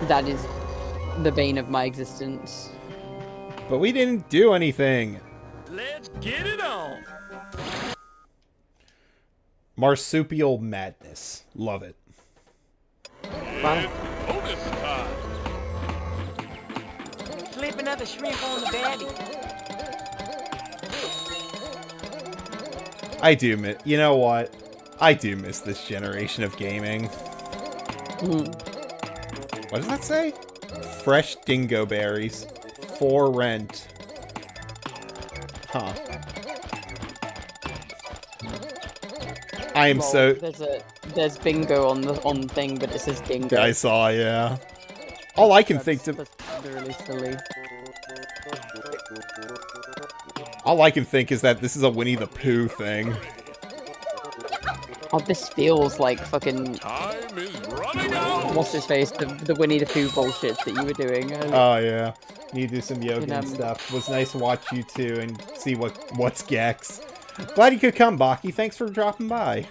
That is the bane of my existence. But we didn't do anything. Let's get it on! Marsupial madness. Love it. Wow. Bonus time! Slipping another shrimp on the belly. I do miss. You know what? I do miss this generation of gaming. What does that say? Fresh dingo berries. For rent. Huh. I am so... There's bingo on the thing, but it says dingo. I saw, yeah. All I can think to... That's really silly. All I can think is that this is a Winnie the Pooh thing. Oh, this feels like fucking... Time is running out! What's his face? The Winnie the Pooh bullshit that you were doing. Oh, yeah. Need to do some yoga and know. stuff. Was nice to watch you two and see what's Gex. Glad you could come, Baki. Thanks for dropping by.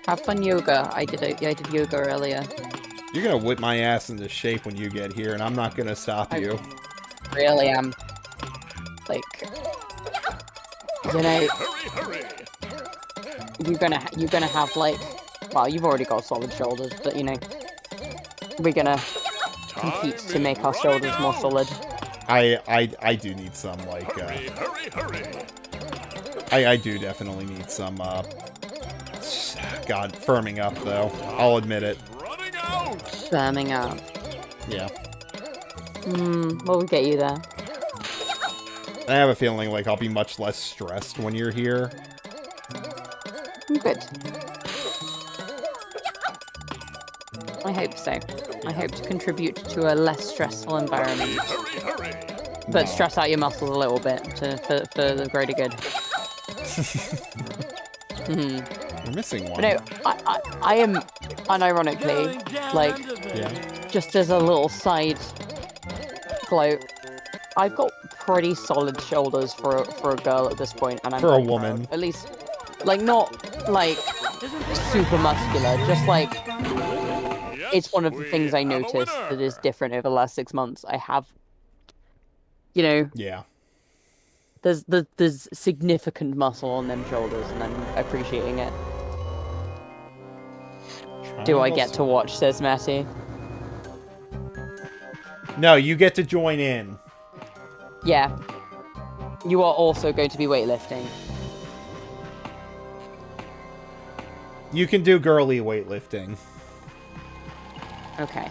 Have fun yoga. I did yoga earlier. You're gonna whip my ass into shape when you get here, and I'm not gonna stop you. Really am. Like, you know, Hurry! you're gonna have like, well, you've already got solid shoulders, but you know, we're gonna compete to make our shoulders more solid. I do need some, like, Hurry! I do definitely need some, God, firming up, though. I'll admit it. Running out! Firming up. Yeah. What will get you there? I have a feeling, like, I'll be much less stressed when you're here. Good. I hope so. I hope to contribute to a less stressful environment. Hurry! But stress out your muscles a little bit for the greater good. We're missing one. But no, I am unironically, like, Yeah. just as a little side gloat, I've got pretty solid shoulders for a girl at this point, and I'm For a very woman. proud. At least, like, not like super muscular, just like it's one of the things I noticed that is different over the last 6 months. I have, you know, Yeah. there's significant muscle on them shoulders, and I'm appreciating it. Do I get to watch, says Matty. No, you get to join in. Yeah. You are also going to be weightlifting. You can do girly weightlifting. Okay.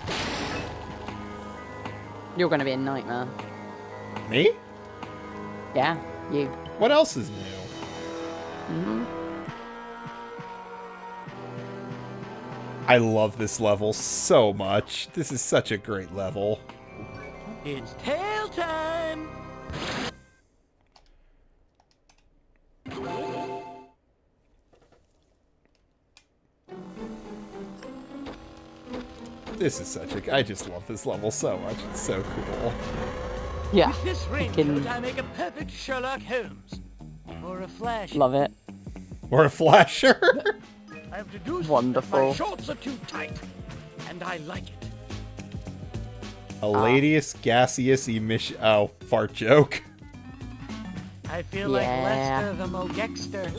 You're going to be a nightmare. Me? Yeah, you. What else is new? I love this level so much. This is such a great level. It's tail time! This is such a... I just love this level so much. It's so cool. Yeah. This ring Fucking shows I make a perfect Sherlock Holmes. Or a Flash. love it. Or a flasher. I've deduced Wonderful. that my shorts are too tight. And I like it. A ladius gaseous emission... Oh, fart joke. I feel like Yeah. Lester the Mogexter.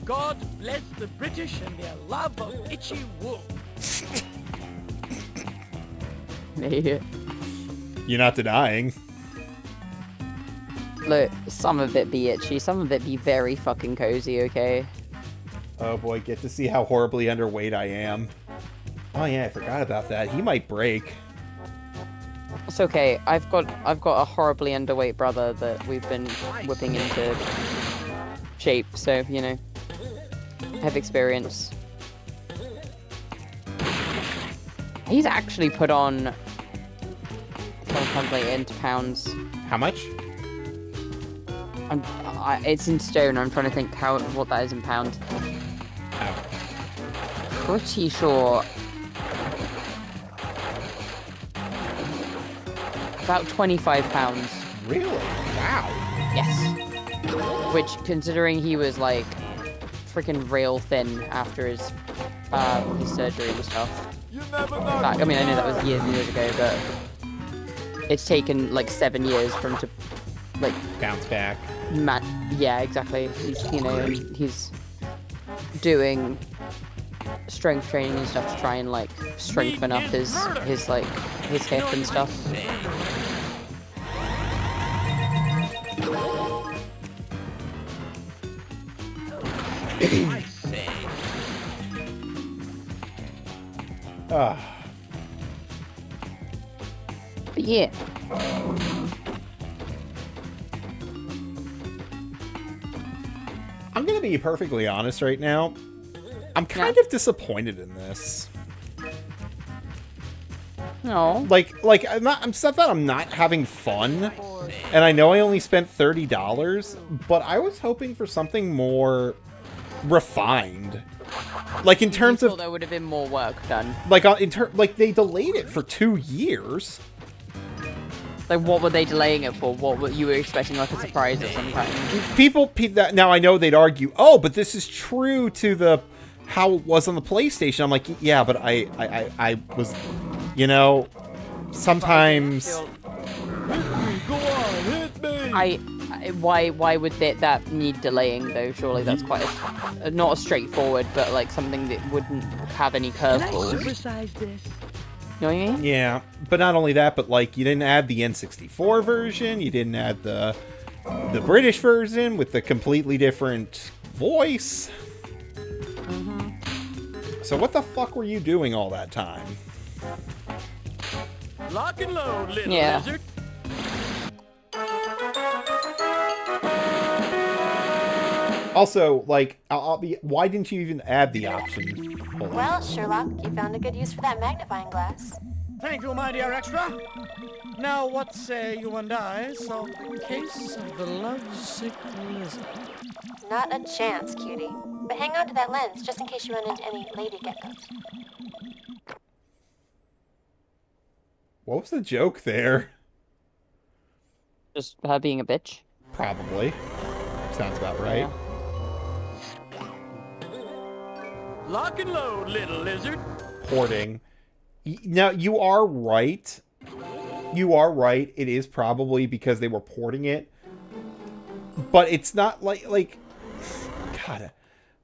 God bless the British and their love of itchy wool. You're not denying. Look, some of it be itchy, some of it be very fucking cozy, okay? Oh boy, get to see how horribly underweight I am. Oh yeah, I forgot about that. He might break. It's okay. I've got a horribly underweight brother that we've been whipping into shape, so you know, I have experience. He's actually put on. I'll translate it into pounds. How much? It's in stone. I'm trying to think what that is in pounds. Oh. Pretty sure. About 25 pounds. Really? Wow. Yes. Which, considering he was like freaking real thin after his surgery and stuff. I mean, I know that was years and years ago, but it's taken like 7 years for him to like Bounce back. yeah, exactly. He's doing strength training and stuff to try and like strengthen up his hip and stuff. Ah. But yeah. I'm gonna be perfectly honest right now. I'm kind of disappointed in this. No. Like I'm sad that I'm not having fun. And I know I only spent $30, but I was hoping for something more refined. Like in terms of there would have been more work done. like like they delayed it for 2 years. Like, what were they delaying it for? What were you were expecting, like a surprise of some kind? Now I know they'd argue, oh, but this is true to the how it was on the PlayStation. I'm like, yeah, but I was, you know, sometimes. Go on, hit me! Why would that need delaying though? Surely that's quite not a straightforward, but like something that wouldn't have any curveballs. You know what I mean? Yeah, but not only that, but like you didn't add the N64 version, you didn't add the British version with the completely different voice. So what the fuck were you doing all that time? Lock and load, little Yeah. lizard. Also, like, why didn't you even add the option? Hold on. Well, Sherlock, you found a good use for that magnifying glass. Thank you, my dear extra. Now, what say you and I solve the case of the lovesick lizard? Not a chance, cutie. But hang on to that lens, just in case you run into any lady geckos. What was the joke there? Just her being a bitch. Probably. Sounds about right. Lock and load, little lizard. Porting. Now, you are right. You are right. It is probably because they were porting it. But it's not like God.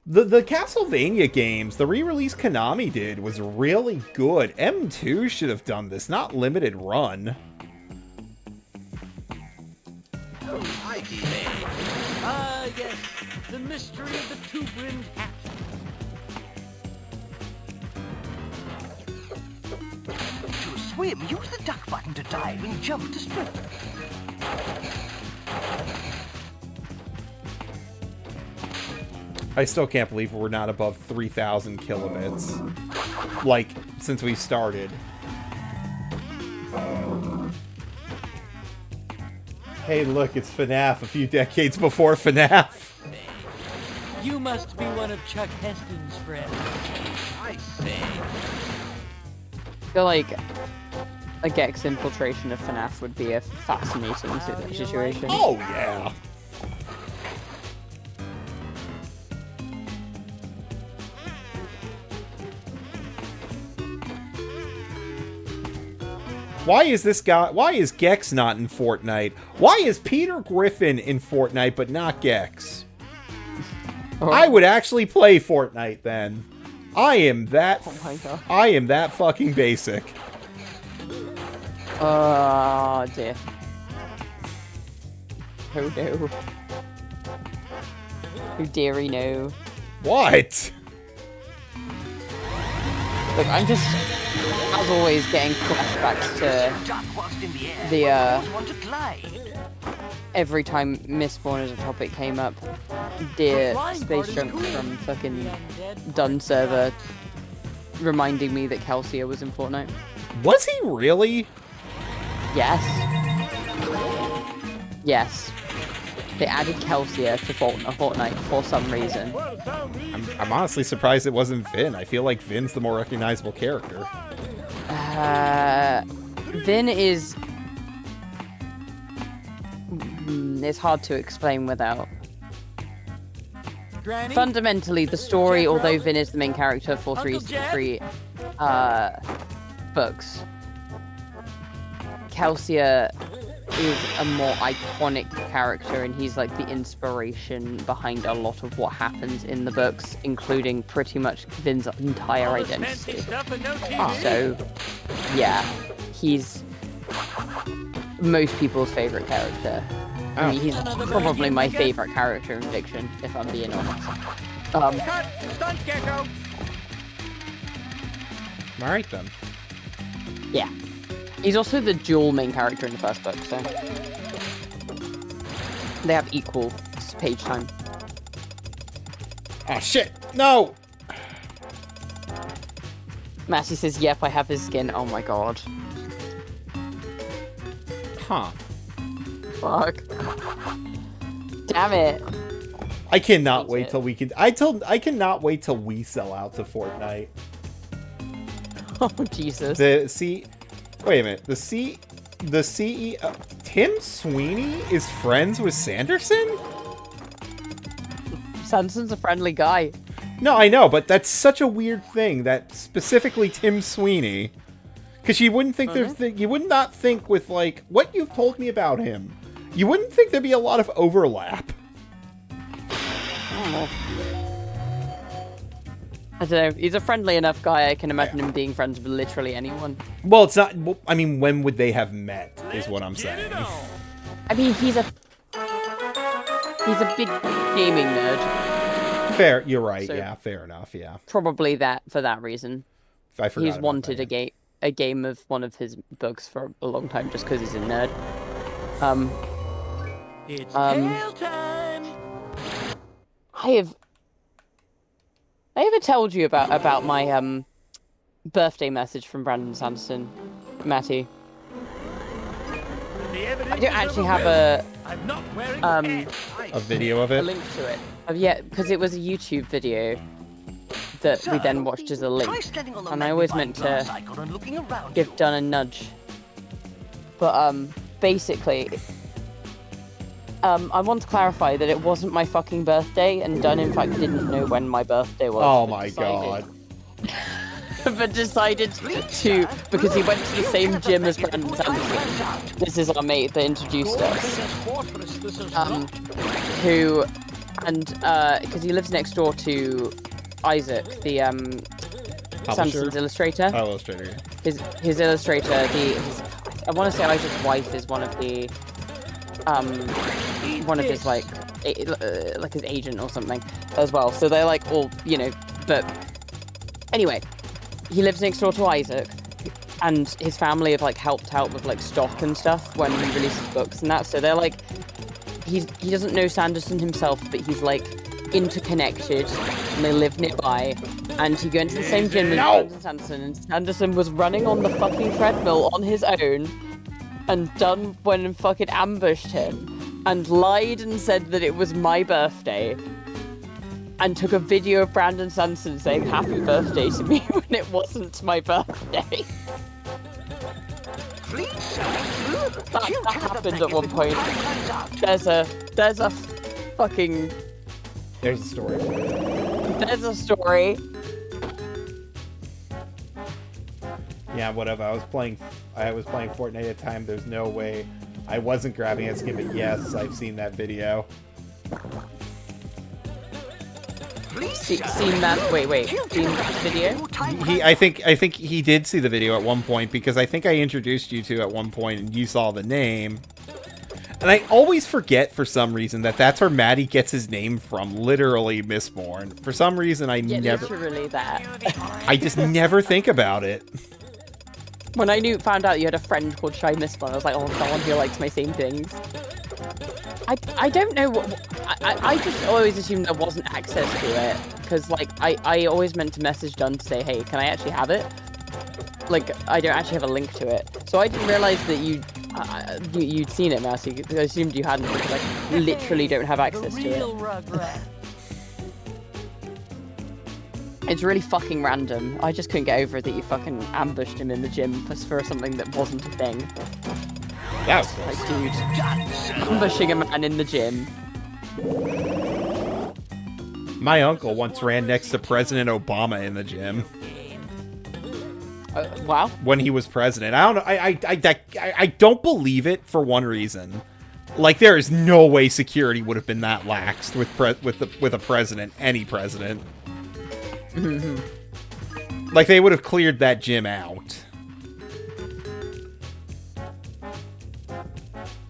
The Castlevania games, the re-release Konami did was really good. M2 should have done this, not limited run. Yes, the mystery of the two-brimmed hat. To swim, use the duck button to dive and jump to sprint. I still can't believe we're not above 3,000 kilobits. Like, since we started. Hey, look, it's FNAF a few decades before FNAF. You must be one of Chuck Heston's friends. I say. I feel like a Gex infiltration of FNAF would be a fascinating situation. Oh, yeah. Why is Gex not in Fortnite? Why is Peter Griffin in Fortnite but not Gex? Oh. I would actually play Fortnite then. I am that Oh my God. I am that fucking basic. Oh dear. Oh no. Oh dearie no. What? Look, I'm just, as always, getting flashbacks to Duck whilst in the air. the, Always want to glide. every time Mistborn as a topic came up, dear Space Junk from fucking Dun server reminding me that Kelsier was in Fortnite. Was he really? Yes. Yes. They added Kelsier to Fortnite for some reason. I'm honestly surprised it wasn't Vin. I feel like Vin's the more recognizable character. Vin is... It's hard to explain without. Granny? Fundamentally, the story, although Vin is the main character for three books, Kelsier is a more iconic character, and he's like the inspiration behind a lot of what happens in the books, including pretty much Vin's entire identity. So, yeah, he's most people's favorite character. I mean, he's probably my favorite character in fiction, if I'm being honest. Cut! Stunt gecko! All right, then. Yeah. He's also the dual main character in the first book, so they have equal page time. Oh, shit. No! Massey says, yep, I have his skin. Oh my god. Huh. Fuck. Damn it. I cannot Hate wait it. till we can... I cannot wait till we sell out to Fortnite. Oh, Jesus. Wait a minute. The CEO... Tim Sweeney is friends with Sanderson? Sanderson's a friendly guy. No, I know, but that's such a weird thing that specifically Tim Sweeney. Because you wouldn't think you would not think with, like, what you've told me about him. You wouldn't think there'd be a lot of overlap. I don't know. He's a friendly enough guy. I can imagine him being friends with literally anyone. Well, it's not... I mean, when would they have met, is what I'm saying. I mean, he's a big gaming nerd. Fair, you're right. So- Yeah, fair enough, yeah. Probably that for that reason. I forgot He's about wanted that. a game of one of his books for a long time just because he's a nerd. It's Um, tail time! I ever told you about my birthday message from Brandon Sanderson, Matty? The evidence I don't is actually have overwhelming. I'm not wearing um, pants. A video of a it? link to it. Yeah, because it was a YouTube video that we then watched as a link, Try standing on the and I always magnifying meant to glass icon and looking around give you. Dunn a nudge. But basically, I want to clarify that it wasn't my fucking birthday, and Dunn in fact didn't know when my birthday was. Oh but my decided- god. but decided to, because he went to the same gym as Brandon Sanderson. This is our mate that introduced us. Who, and because he lives next door to Isaac, the Sanderson's illustrator. Oh, illustrator. Yeah. His illustrator, I want to say Isaac's wife is one of the one of his like his agent or something as well. So they're like all, you know, but anyway, he lives next door to Isaac, and his family have like helped out with like stock and stuff when he releases books and that. So they're like, he doesn't know Sanderson himself, but he's like interconnected, and they live nearby. And he went to the same gym as Brandon Sanderson, and Sanderson was running on the fucking treadmill on his own, and Dunn went and fucking ambushed him, and lied and said that it was my birthday, and took a video of Brandon Sanderson saying happy birthday to me when it wasn't my birthday. That happened at one point. There's a fucking... There's a story. There's a story. Yeah, whatever. I was playing Fortnite at the time. There's no way I wasn't grabbing a skin, but yes, I've seen that video. Seen that? Wait. Seen that video? I think he did see the video at one point, because I think I introduced you to at one point and you saw the name. And I always forget for some reason that that's where Maddie gets his name from, literally Mistborn. For some reason I Literally that. I just never think about it. When I found out you had a friend called Shy Mistborn, I was like, oh, someone who likes my same things. I don't know what... I just always assumed there wasn't access to it. Because, like, I always meant to message Dunn to say, hey, can I actually have it? Like, I don't actually have a link to it. So I didn't realize that you'd seen it, Massey. I assumed you hadn't, because I literally don't have access to it. It's really fucking random. I just couldn't get over that you fucking ambushed him in the gym for something that wasn't a thing. That was cool. Like, dude, ambushing a man in the gym. My uncle once ran next to President Obama in the gym Wow. when he was president. I don't know. I don't believe it for one reason. Like, there is no way security would have been that laxed with a president, any president. Like, they would have cleared that gym out.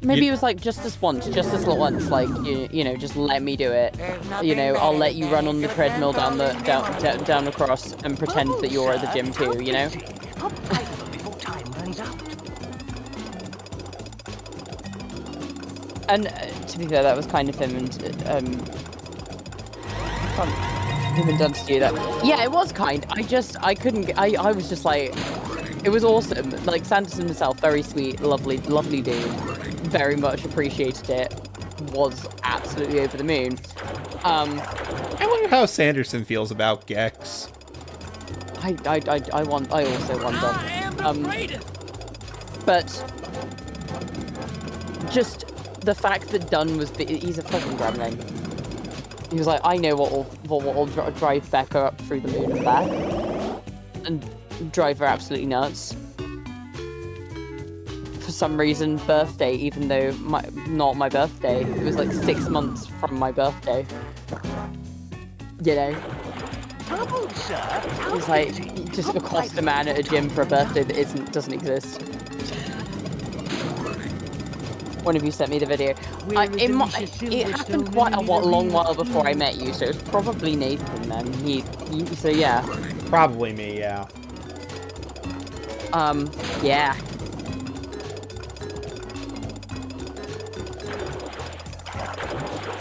Maybe You- it was like just this once, just this little once. Like you know, just let me do it. You know, I'll let you run on the treadmill down across and pretend that you're at the gym too. You know. Hop tight before time runs out. And to be fair, that was kind of him and him and Dunn to do that. Yeah, it was kind. I couldn't. I was just like, it was awesome. Like Sanderson himself, very sweet, lovely dude. Very much appreciated it. Was absolutely over the moon. I wonder how Sanderson feels about Gex. I also wonder. But just the fact that Dunn was, he's a fucking gremlin. He was like, I know what will drive Becca up through the moon and back, and drive her absolutely nuts. For some reason, birthday, even though not my birthday, it was like 6 months from my birthday. You know. Bubbles, sir. It's like just accost a man at a gym for a birthday that doesn't exist. One of you sent me the video. It happened quite a long while before I met you, so it was probably Nathan then. So yeah. Probably me, yeah. Yeah.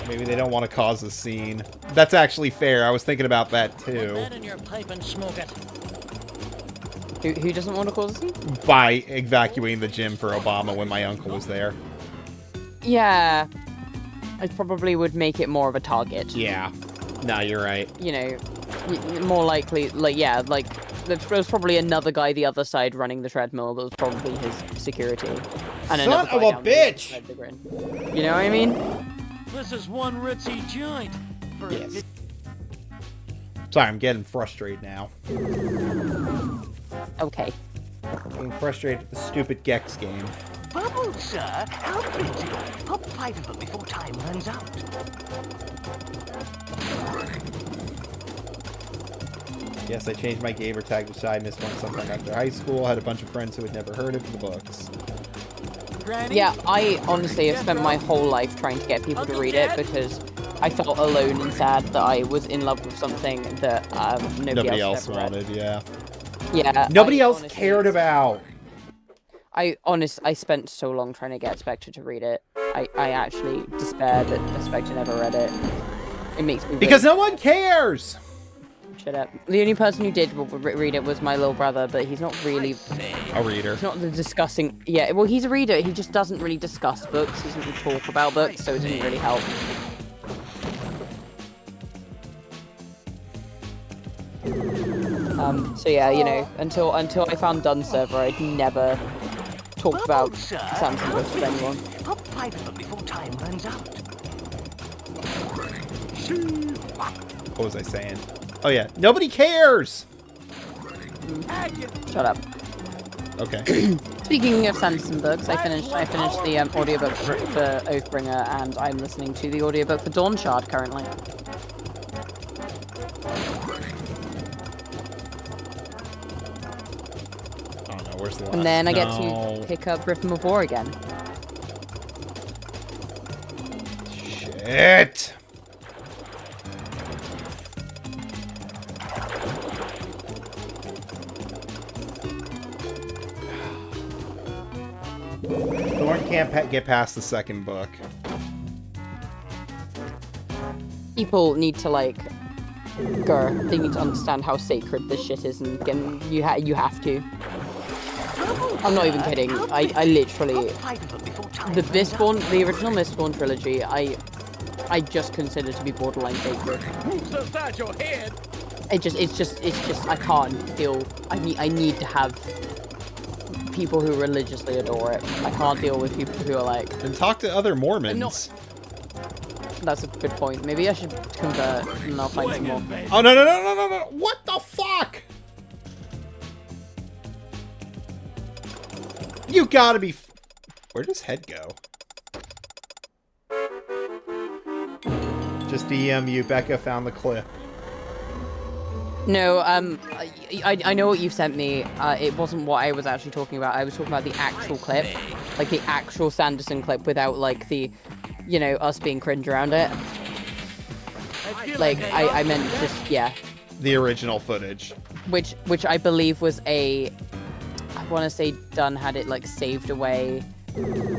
Maybe they don't want to cause a scene. That's actually fair. I was thinking about that too. in your pipe and smoke it. Who doesn't want to cause a scene? By evacuating the gym for Obama when my uncle was there. Yeah. I probably would make it more of a target. Yeah. No, you're right. You know, more likely, like, yeah, like, there was probably another guy the other side running the treadmill that was probably his security. And Son another of guy a down bitch! the grin. You know what I mean? This is one ritzy joint. Yes. Sorry, I'm getting frustrated now. Okay. Getting frustrated at the stupid Gex game. Bubbles, sir. How pretty. Hop tight before time runs out. Yes, I changed my gamer tag to Shy Miss one sometime after high school. I had a bunch of friends who had never heard of the books. Granny? Yeah, I honestly have spent my whole life trying to get people to read it because I felt alone and sad that I was in love with something that nobody else had ever read. wanted, yeah. Yeah. Nobody I else honestly- cared about. I spent so long trying to get Spectre to read it. I actually despaired that Spectre never read it. It makes me Because no one cares! shut up. The only person who did read it was my little brother, but he's not really. A reader. He's not the discussing. Yeah, well, he's a reader. He just doesn't really discuss books. He doesn't really talk about books, so it didn't really help. So yeah, you know, until I found Dunn's server, I'd never talked about Bubbles, sir. Samson books with anyone. Hop tight before time runs out. What was I saying? Oh yeah, nobody cares! Shut up. Okay. Speaking of Sanderson books, I finished the audiobook for Oathbringer, and I'm listening to the audiobook for Dawn Shard currently. Oh no, where's the last? And then I get No. to pick up Griffin of War again. Shit! Thorn can't get past the second book. People need to like, they need to understand how sacred this shit is, and you have to. I'm not even kidding. I literally, the original Mistborn trilogy, I just consider to be borderline sacred. Who's inside your head? It's just I can't deal. I need to have people who religiously adore it. I can't deal with people who are like. Then talk to other Mormons. That's a good point. Maybe I should convert and I'll find some more. Oh no! What the fuck? You gotta be. Where does head go? Just DM you. Becca found the clip. No, I know what you've sent me. It wasn't what I was actually talking about. I was talking about the actual clip, like the actual Sanderson clip, without like the, you know, us being cringe around it. Like I meant just The original footage. which I believe was I want to say Dunn had it like saved away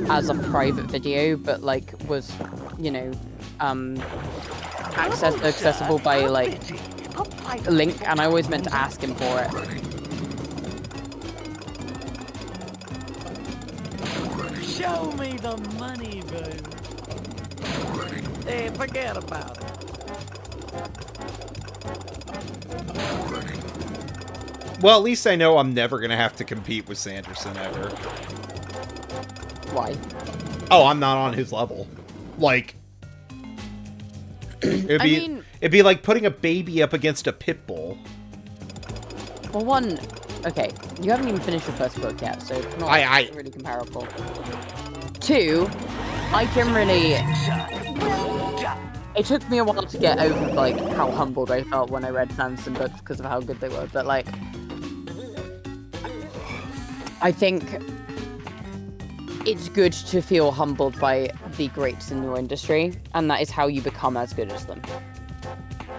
as a private video, but like was, you know, accessible by like a link, and I always meant to ask him for it. Show me the money, baby. Hey, forget about it. Well, at least I know I'm never gonna have to compete with Sanderson ever. Why? Oh, I'm not on his level. Like, it'd be like putting a baby up against a pit bull. Well, one, okay, you haven't even finished your first book yet, so it's not really comparable. Two, I generally, it took me a while to get over like how humbled I felt when I read Sanderson books because of how good they were, but like, I think it's good to feel humbled by the greats in your industry, and that is how you become as good as them.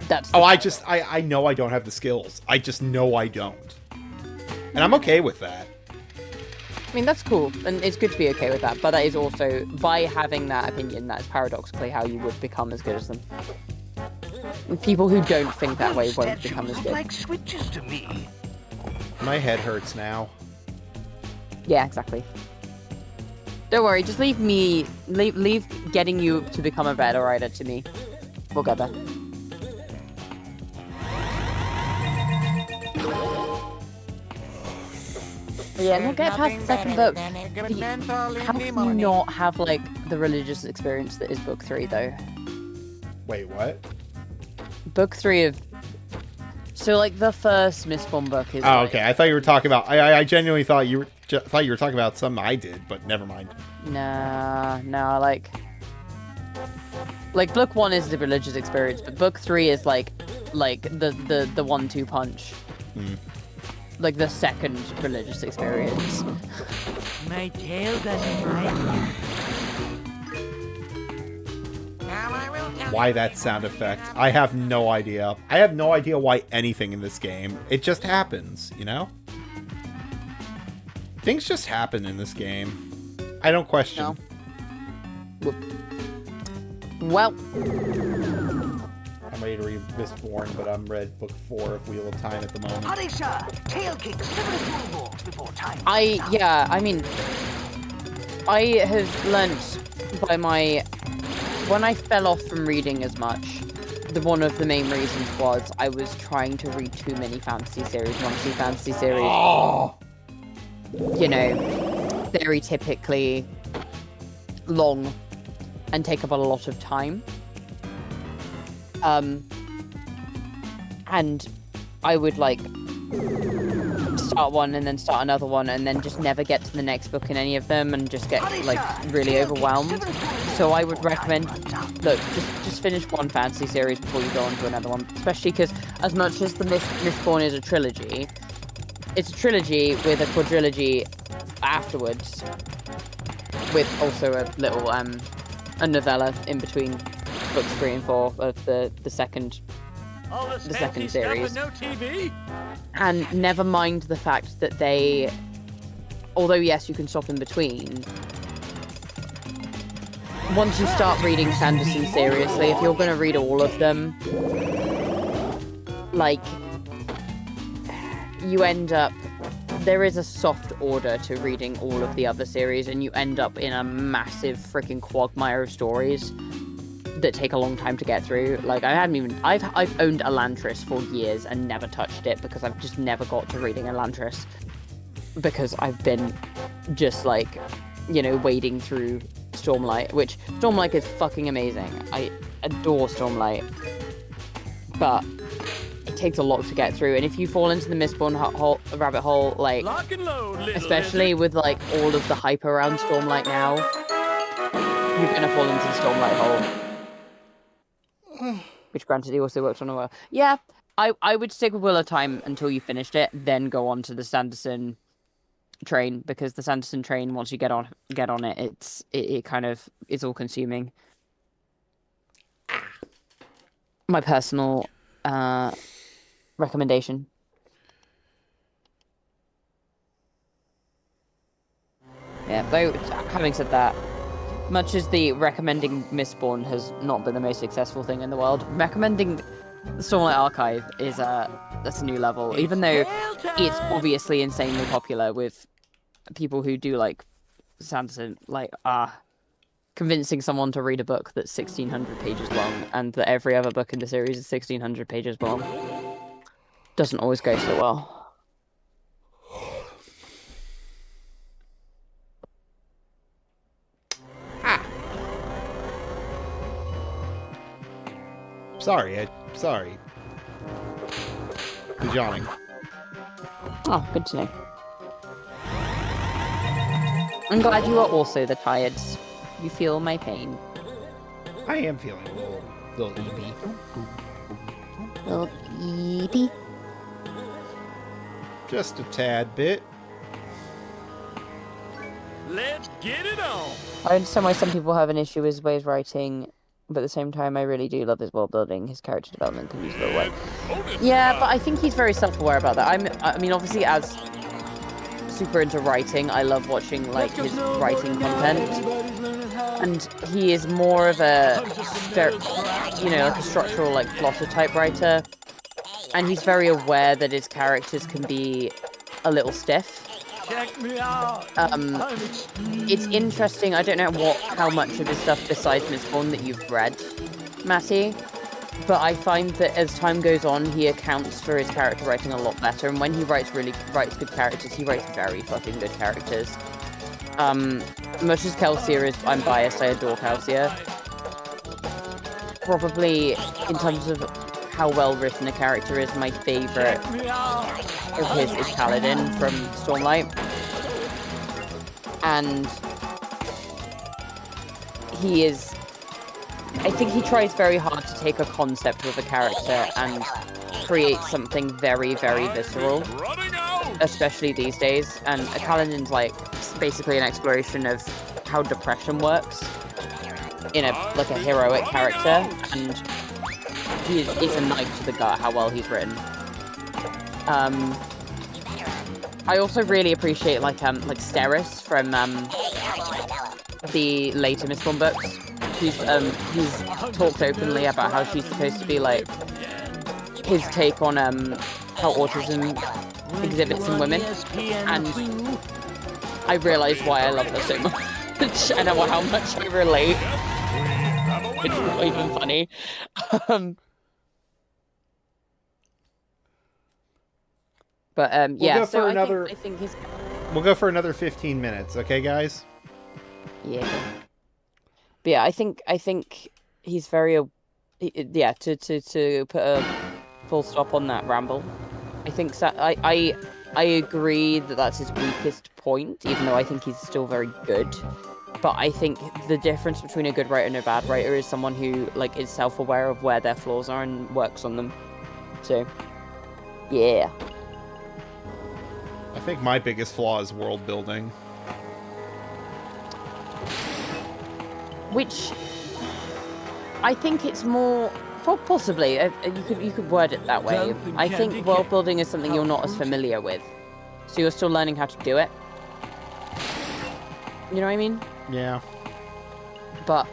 That's I know I don't have the skills. I just know I don't. And I'm okay with that. I mean, that's cool, and it's good to be okay with that, but that is also, by having that opinion, that is paradoxically how you would become as good as them. And people who don't think that way won't become as good. Like switches to me. My head hurts now. Yeah, exactly. Don't worry, just leave getting you to become a better writer to me. We'll get there. Yeah, and we'll get past the second book. How can you not have, like, the religious experience that is book 3, though? Wait, what? Book 3 of... So, like, the first Mistborn book is... Oh, okay. I thought you were talking about... I genuinely thought you were talking about something I did, but never mind. Nah, like... Like, book 1 is the religious experience, but book 3 is, like the 1-2 punch. Hmm. Like, the second religious experience. My tail doesn't like Why that sound effect? I have no idea. I have no idea why anything in this game. It just happens, you know? Things just happen in this game. I don't question. No. Well... I'm ready to read Mistborn, but I'm read book 4 of Wheel of Time at the moment. Hurry, sir. Tail kicks 7 snowballs before time. I mean... I have learnt by my... When I fell off from reading as much, one of the main reasons was I was trying to read too many fantasy series, monthly fantasy series. Oh! You know, very typically long and take up a lot of time. And I would, like, start one and then start another one and then just never get to the next book in any of them and just get, like, really overwhelmed. So I would recommend, look, just finish one fantasy series before you go on to another one. Especially because as much as the Mistborn is a trilogy, it's a trilogy with a quadrilogy afterwards. With also a little, a novella in between books 3 and 4 of the second series. No TV? And never mind the fact that they, although yes, you can stop in between, once you start reading Sanderson seriously, if you're going to read all of them, like, you end up, there is a soft order to reading all of the other series, and you end up in a massive freaking quagmire of stories that take a long time to get through. Like, I've owned Elantris for years and never touched it because I've just never got to reading Elantris because I've been just, like, you know, wading through Stormlight, which Stormlight is fucking amazing. I adore Stormlight, but it takes a lot to get through, and if you fall into the Mistborn rabbit hole, like, Lock and load, especially with, like, all of the hype around Stormlight now, you're gonna fall into the Stormlight hole. Which, granted, he also worked on a while. Yeah, I would stick with Wheel of Time until you finished it, then go on to the Sanderson train, because the Sanderson train, once you get on it, it kind of is all consuming. My personal recommendation. Yeah, though having said that, much as the recommending Mistborn has not been the most successful thing in the world, recommending the Stormlight Archive is that's a new level. Even though it's obviously insanely popular with people who do like Sanderson, like convincing someone to read a book that's 1,600 pages long, and that every other book in the series is 1,600 pages long, doesn't always go so well. Sorry. Who's yawning? Oh, good to know. I'm glad you are also the tired. You feel my pain. I am feeling a little eepy. Little eepy. Just a tad bit. Let's get it on. I understand why some people have an issue with his ways writing, but at the same time, I really do love his world building. His character development can use a little way. Yeah, but I think he's very self-aware about that. I mean, obviously, as super into writing, I love watching like his writing content, and he is more of a, like a structural, like plotter type writer, and he's very aware that his characters can be a little stiff. Check me out. It's interesting. I don't know how much of his stuff besides Mistborn that you've read, Matty, but I find that as time goes on, he accounts for his character writing a lot better. And when he writes good characters, he writes very fucking good characters. Much as Kelsier is, I'm biased. I adore Kelsier. Probably in terms of how well written a character is, my favorite of his is Kaladin from Stormlight, and I think he tries very hard to take a concept of a character and create something very, very visceral, especially these days. And Kaladin's like basically an exploration of how depression works in a heroic character, and it's a knife to the gut how well he's written. I also really appreciate like Steris from the later Mistborn books. He's talked openly about how she's supposed to be like his take on how autism exhibits in women, and I realize why I love her so much and how much I relate. It's not even funny. But yeah, so I think he's... We'll go for another 15 minutes, okay, guys? Yeah. But yeah, I think he's very yeah, to put a full stop on that ramble. I think I agree that that's his weakest point, even though I think he's still very good. But I think the difference between a good writer and a bad writer is someone who like is self-aware of where their flaws are and works on them. So, yeah. I think my biggest flaw is world building. Which I think it's more possibly you could word it that way. I think world building is something you're not as familiar with, so you're still learning how to do it. You know what I mean? Yeah. But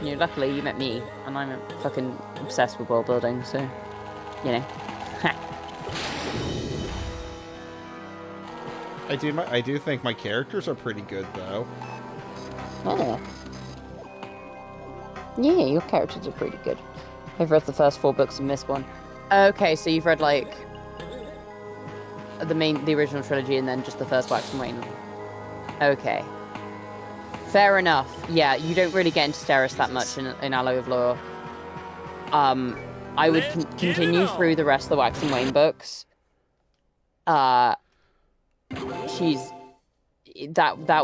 luckily you met me, and I'm fucking obsessed with world building, so you know. I do think my characters are pretty good though. Oh. Yeah, your characters are pretty good. I've read the first 4 books of Mistborn. Okay, so you've read like the original trilogy and then just the first Wax and Wayne. Okay. Fair enough. Yeah, you don't really get into Steris that much in Alloy of Law. I would continue through the rest of the Wax and Wayne books. That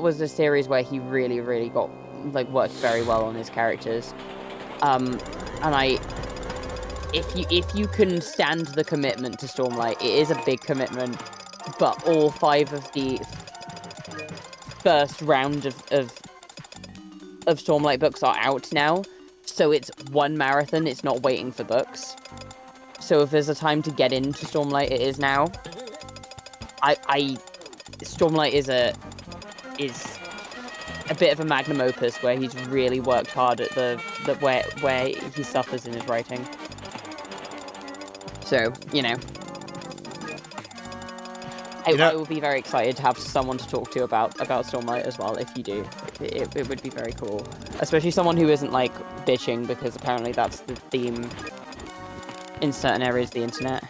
was a series where he really, really got worked very well on his characters. And if you can stand the commitment to Stormlight, it is a big commitment. But all 5 of the first round of Stormlight books are out now, so it's one marathon. It's not waiting for books. So if there's a time to get into Stormlight, it is now. Stormlight is a bit of a magnum opus where he's really worked hard at where he suffers in his writing. So, I will be very excited to have someone to talk to about Stormlight as well. If you do, it would be very cool, especially someone who isn't like bitching, because apparently that's the theme in certain areas of the internet.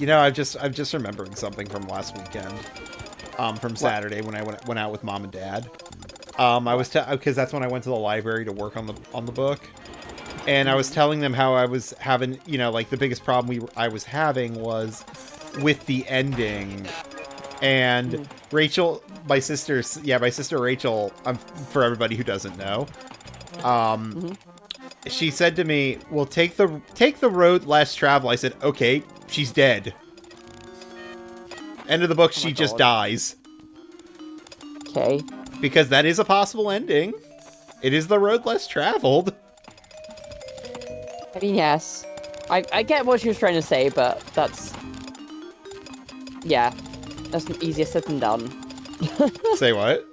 I'm just remembering something from last weekend, from Saturday when I went out with Mom and Dad. I was because that's when I went to the library to work on the book, and I was telling them how I was having, like the biggest problem I was having was with the ending. And Rachel, my sister Rachel, for everybody who doesn't know, she said to me, "Well, take the road less traveled." I said, "Okay, she's dead." End of the book, she just dies. Okay. Because that is a possible ending. It is the road less traveled. I mean, yes. I get what she was trying to say, but that's easier said than done. Say what?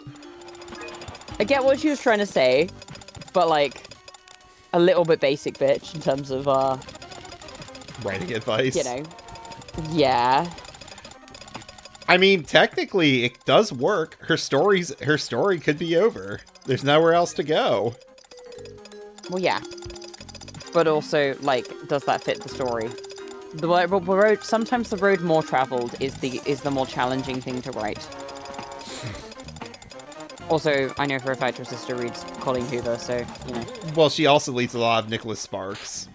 I get what she was trying to say, but like a little bit basic bitch in terms of writing advice. Yeah. I mean, technically it does work. Her story could be over. There's nowhere else to go. Well, yeah. But also, like, does that fit the story? The road, sometimes the road more traveled is the more challenging thing to write. Also, I know for a fact her sister reads Colleen Hoover, so, Well, she also reads a lot of Nicholas Sparks.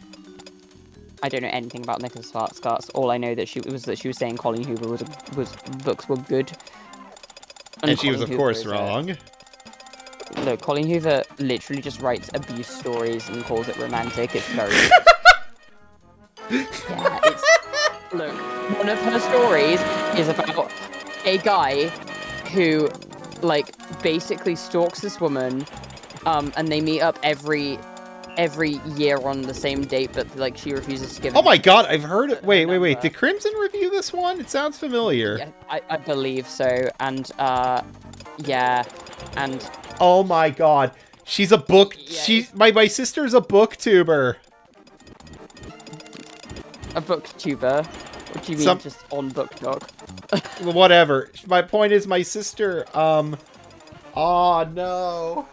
I don't know anything about Nicholas Sparks. All I know that she was saying Colleen Hoover was books were good. And she was, of course, wrong. Look, Colleen Hoover literally just writes abuse stories and calls it romantic. It's very... yeah, it's... Look, one of her stories is about a guy who, like, basically stalks this woman, and they meet up every year on the same date, but, like, she refuses to give... Oh my god, I've heard it! Wait, did Crimson review this one? It sounds familiar. Yeah, I believe so, and, yeah, and... Oh my god. She's a book... Yeah, my sister's a booktuber. A booktuber? What do you mean, just on BookTok? Whatever. My point is, my sister, oh no.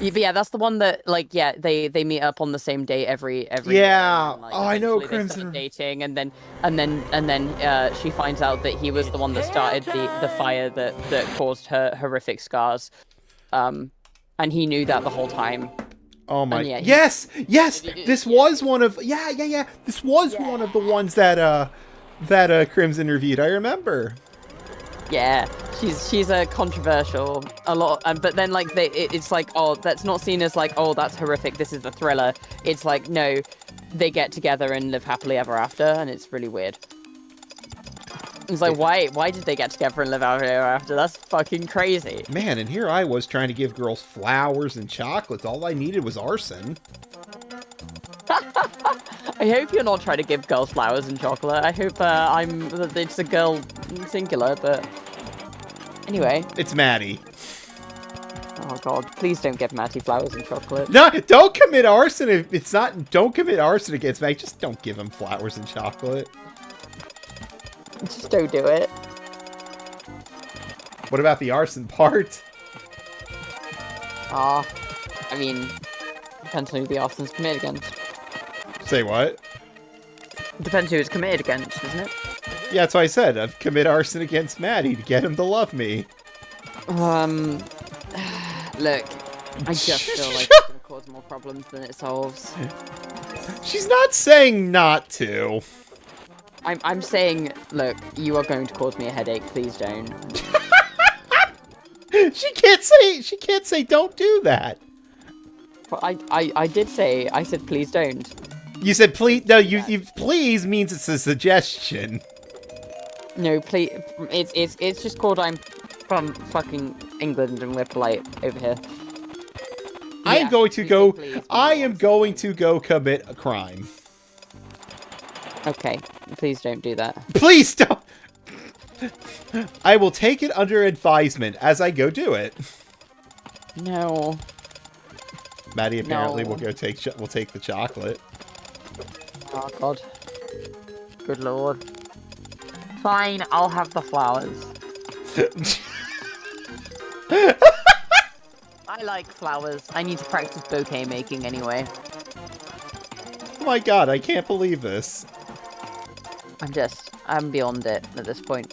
Yeah, but yeah, that's the one that, like, yeah, they meet up on the same day every yeah. year, and, like, I know, they Crimson. start dating, and then she finds out that he was the one that started the fire that caused her horrific scars. And he knew that the whole time. Oh my! Yeah, yes. This was one of This was one of the ones that Crimson reviewed. I remember. Yeah, she's a controversial a lot, but then like it's like, oh, that's not seen as like, oh, that's horrific. This is a thriller. It's like, no, they get together and live happily ever after, and it's really weird. It's like, why did they get together and live happily ever after? That's fucking crazy. Man, and here I was trying to give girls flowers and chocolates. All I needed was arson. I hope you're not trying to give girls flowers and chocolate. I hope it's a girl singular, but anyway. It's Maddie. Oh god, please don't give Matty flowers and chocolate. No, don't commit arson if it's not. Don't commit arson against Maddie. Just don't give him flowers and chocolate. Just don't do it. What about the arson part? I mean, depends on who the arson's committed against. Say what? Depends who it's committed against, doesn't it? Yeah, that's what I said. I've committed arson against Maddie to get him to love me. Look, I just feel like it's gonna cause more problems than it solves. She's not saying not to. I'm saying, look, you are going to cause me a headache. Please don't. She can't say don't do that. But I did say, I said please don't. You said please. No, you please means it's a suggestion. No, please. It's just called I'm from fucking England and we're polite over here. I am Yeah, going to please go. say please when I you am want going something. to go commit a crime. Okay, please don't do that. Please don't. I will take it under advisement as I go do it. No. Maddie apparently No. will go take. Will take the chocolate. Oh god. Good lord. Fine, I'll have the flowers. I like flowers. I need to practice bouquet making anyway. Oh my god! I can't believe this. I'm beyond it at this point.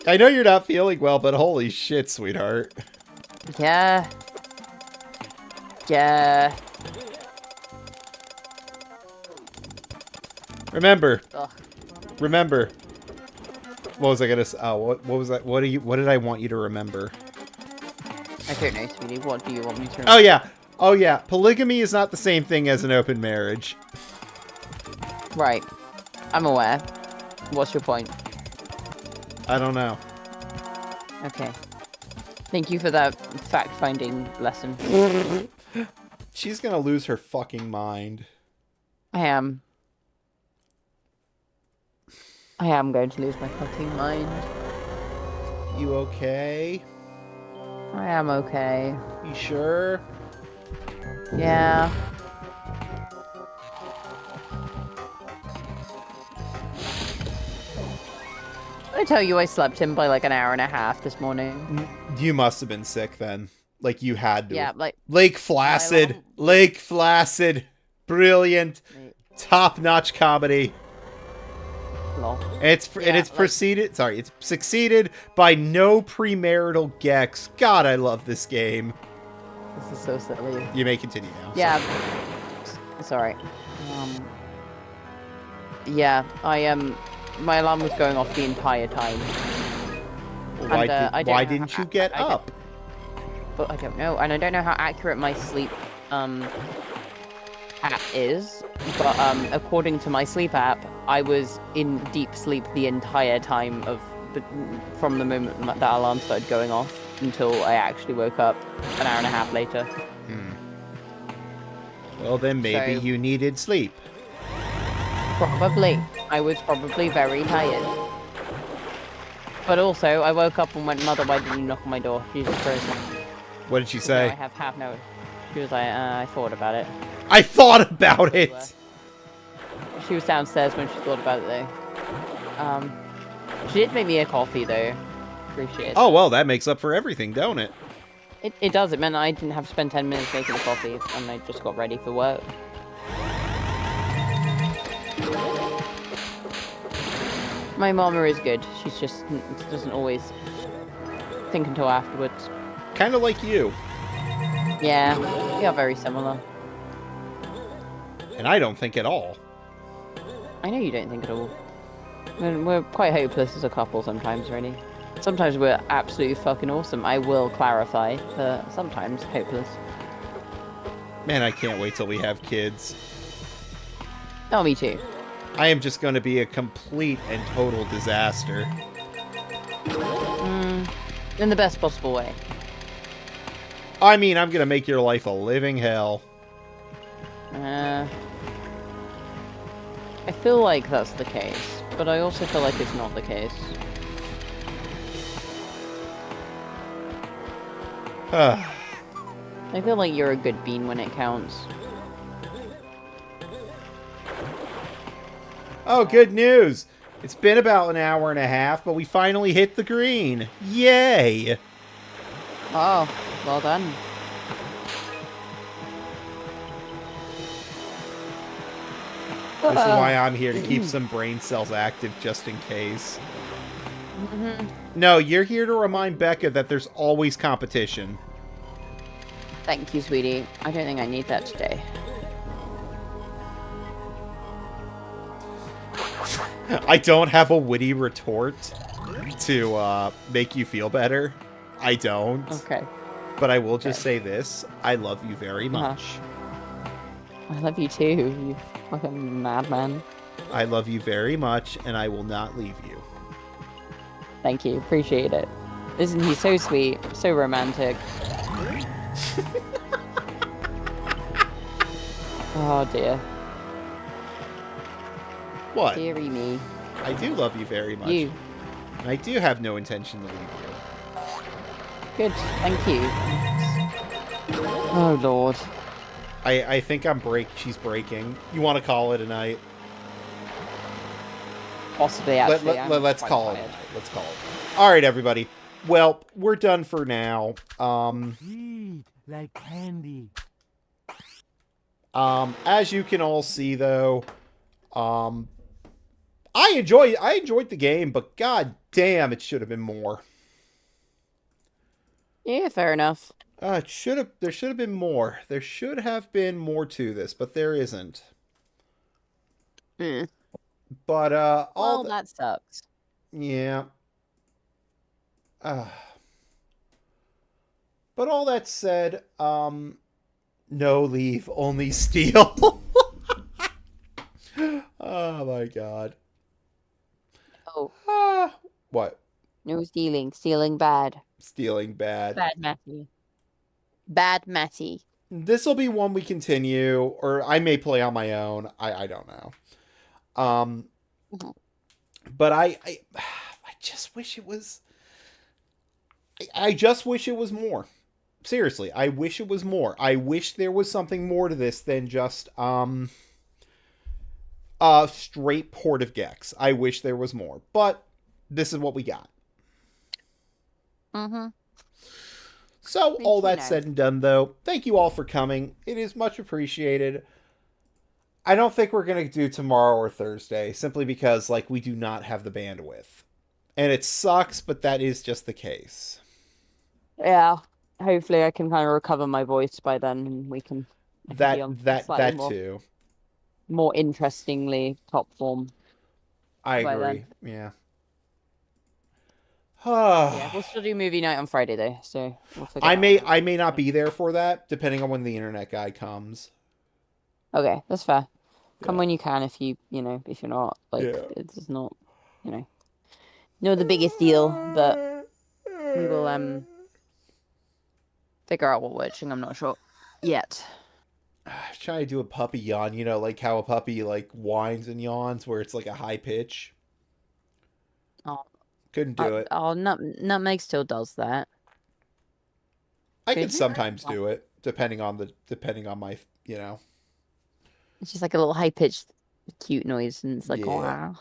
I know you're not feeling well, but holy shit, sweetheart. Yeah. Yeah. Remember. Ugh. Remember. What was I gonna say? Oh, what was that? What did I want you to remember? I don't know, sweetie. What do you want me to Oh yeah. Oh yeah. Polygamy is not the same thing as an open marriage. Right. I'm aware. What's your point? I don't know. Okay. Thank you for that fact-finding lesson. She's gonna lose her fucking mind. I am. I am going to lose my fucking mind. You okay? I am okay. You sure? Yeah. I tell you, I slept in by like an hour and a half this morning. You must have been sick then. Like you had to. Yeah, like Lake Flaccid. alarm- Lake Flaccid. Brilliant. Wait. Top-notch comedy. lol. It's Yeah, and it's like- proceeded. Sorry, it's succeeded by no premarital Gex. God, I love this game. This is so silly. You may continue now. Yeah, it's alright. Yeah, my alarm was going off the entire time. Well, and, I don't why know didn't how- you get I don't- up? But I don't know, and I don't know how accurate my sleep app is. But according to my sleep app, I was in deep sleep the entire time from the moment that alarm started going off until I actually woke up an hour and a half later. Well, then maybe So- you needed sleep. Probably. I was probably very tired. But also, I woke up and went, Mother, why didn't you knock on my door? Jesus Christ. What did she No, I say? have half no. She was like, I thought about it. I thought about it. She was downstairs when she thought about it, though. She did make me a coffee, though. Appreciate it. Oh well, that makes up for everything, don't it? It does. It meant I didn't have to spend 10 minutes making the coffee, and I just got ready for work. My mama is good. She's just doesn't always think until afterwards. Kind of like you. Yeah, we are very similar. And I don't think at all. I know you don't think at all. We're quite hopeless as a couple sometimes, really. Sometimes we're absolutely fucking awesome. I will clarify, but sometimes hopeless. Man, I can't wait till we have kids. Oh, me too. I am just going to be a complete and total disaster. In the best possible way. I mean, I'm going to make your life a living hell. I feel like that's the case, but I also feel like it's not the case. I feel like you're a good bean when it counts. Oh, good news! It's been about an hour and a half, but we finally hit the green. Yay! Oh, well done. This is why I'm here, to keep some brain cells active just in case. No, you're here to remind Becca that there's always competition. Thank you, sweetie. I don't think I need that today. I don't have a witty retort to make you feel better. I don't. Okay. But I will just say this. I love you very much. I love you too. You Fucking madman. I love you very much, and I will not leave you. Thank you. Appreciate it. Isn't he so sweet? So romantic. Oh dear. What? Deary me. I do love you very much. You. And I do have no intention to leave you. Good. Thank you. Oh lord. I think she's breaking. You want to call it a night? Possibly, actually. Let's call it. Let's call it. All right, everybody. Well, we're done for now. Sweet, like candy. As you can all see, though, I enjoyed the game, but god damn, it should have been more. Yeah, fair enough. There should have been more. There should have been more to this, but there isn't. Mm. But Well, that sucks. yeah. But all that said, no leave, only steal. Oh my god. Oh, What? no stealing. Stealing bad. Stealing bad. Bad Matty. Bad Matty. This will be one we continue, or I may play on my own. I don't know. But I just wish it was. I just wish it was more. Seriously, I wish it was more. I wish there was something more to this than just straight port of Gex. I wish there was more, but this is what we got. Mm-hmm. So, all that said and done, though, thank you all for coming. It is much appreciated. I don't think we're going to do tomorrow or Thursday, simply because, like, we do not have the bandwidth. And it sucks, but that is just the case. Yeah. Hopefully I can kind of recover my voice by then and we can be on That more, too. more interestingly top form. I by agree. then. Yeah. Yeah, we'll still do movie night on Friday though, so we'll figure I that out. may not be there for that, depending on when the internet guy comes. Okay, that's fair. Come Yeah. when you can if if you're not, like, Yeah. it's just not, the biggest deal, but we will, figure out what we're watching. I'm not sure yet. I was trying to do a puppy yawn, like how a puppy, like, whines and yawns, where it's, like, a high pitch. Oh, Couldn't do it. Nutmeg still does that. I can could you? sometimes do it, depending on my, It's just like a little high-pitched, cute noise, and it's like, Yeah. wow.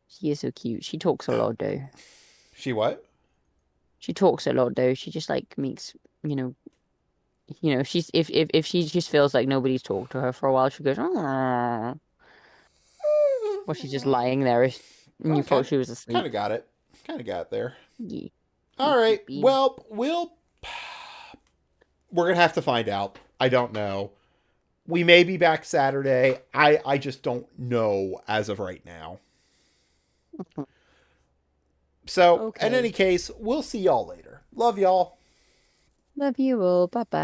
She is so cute. She talks a lot, though. She what? She talks a lot, though. She just, like, makes, she's if she just feels like nobody's talked to her for a while, she goes, "Aww." Or she's just lying there, and you thought she was asleep. Kind of got it. Kind of got there. Yeah. All right. Bean. Well, we're gonna have to find out. I don't know. We may be back Saturday. I just don't know as of right now. So, in Okay. any case, we'll see y'all later. Love y'all. Love you all. Bye-bye.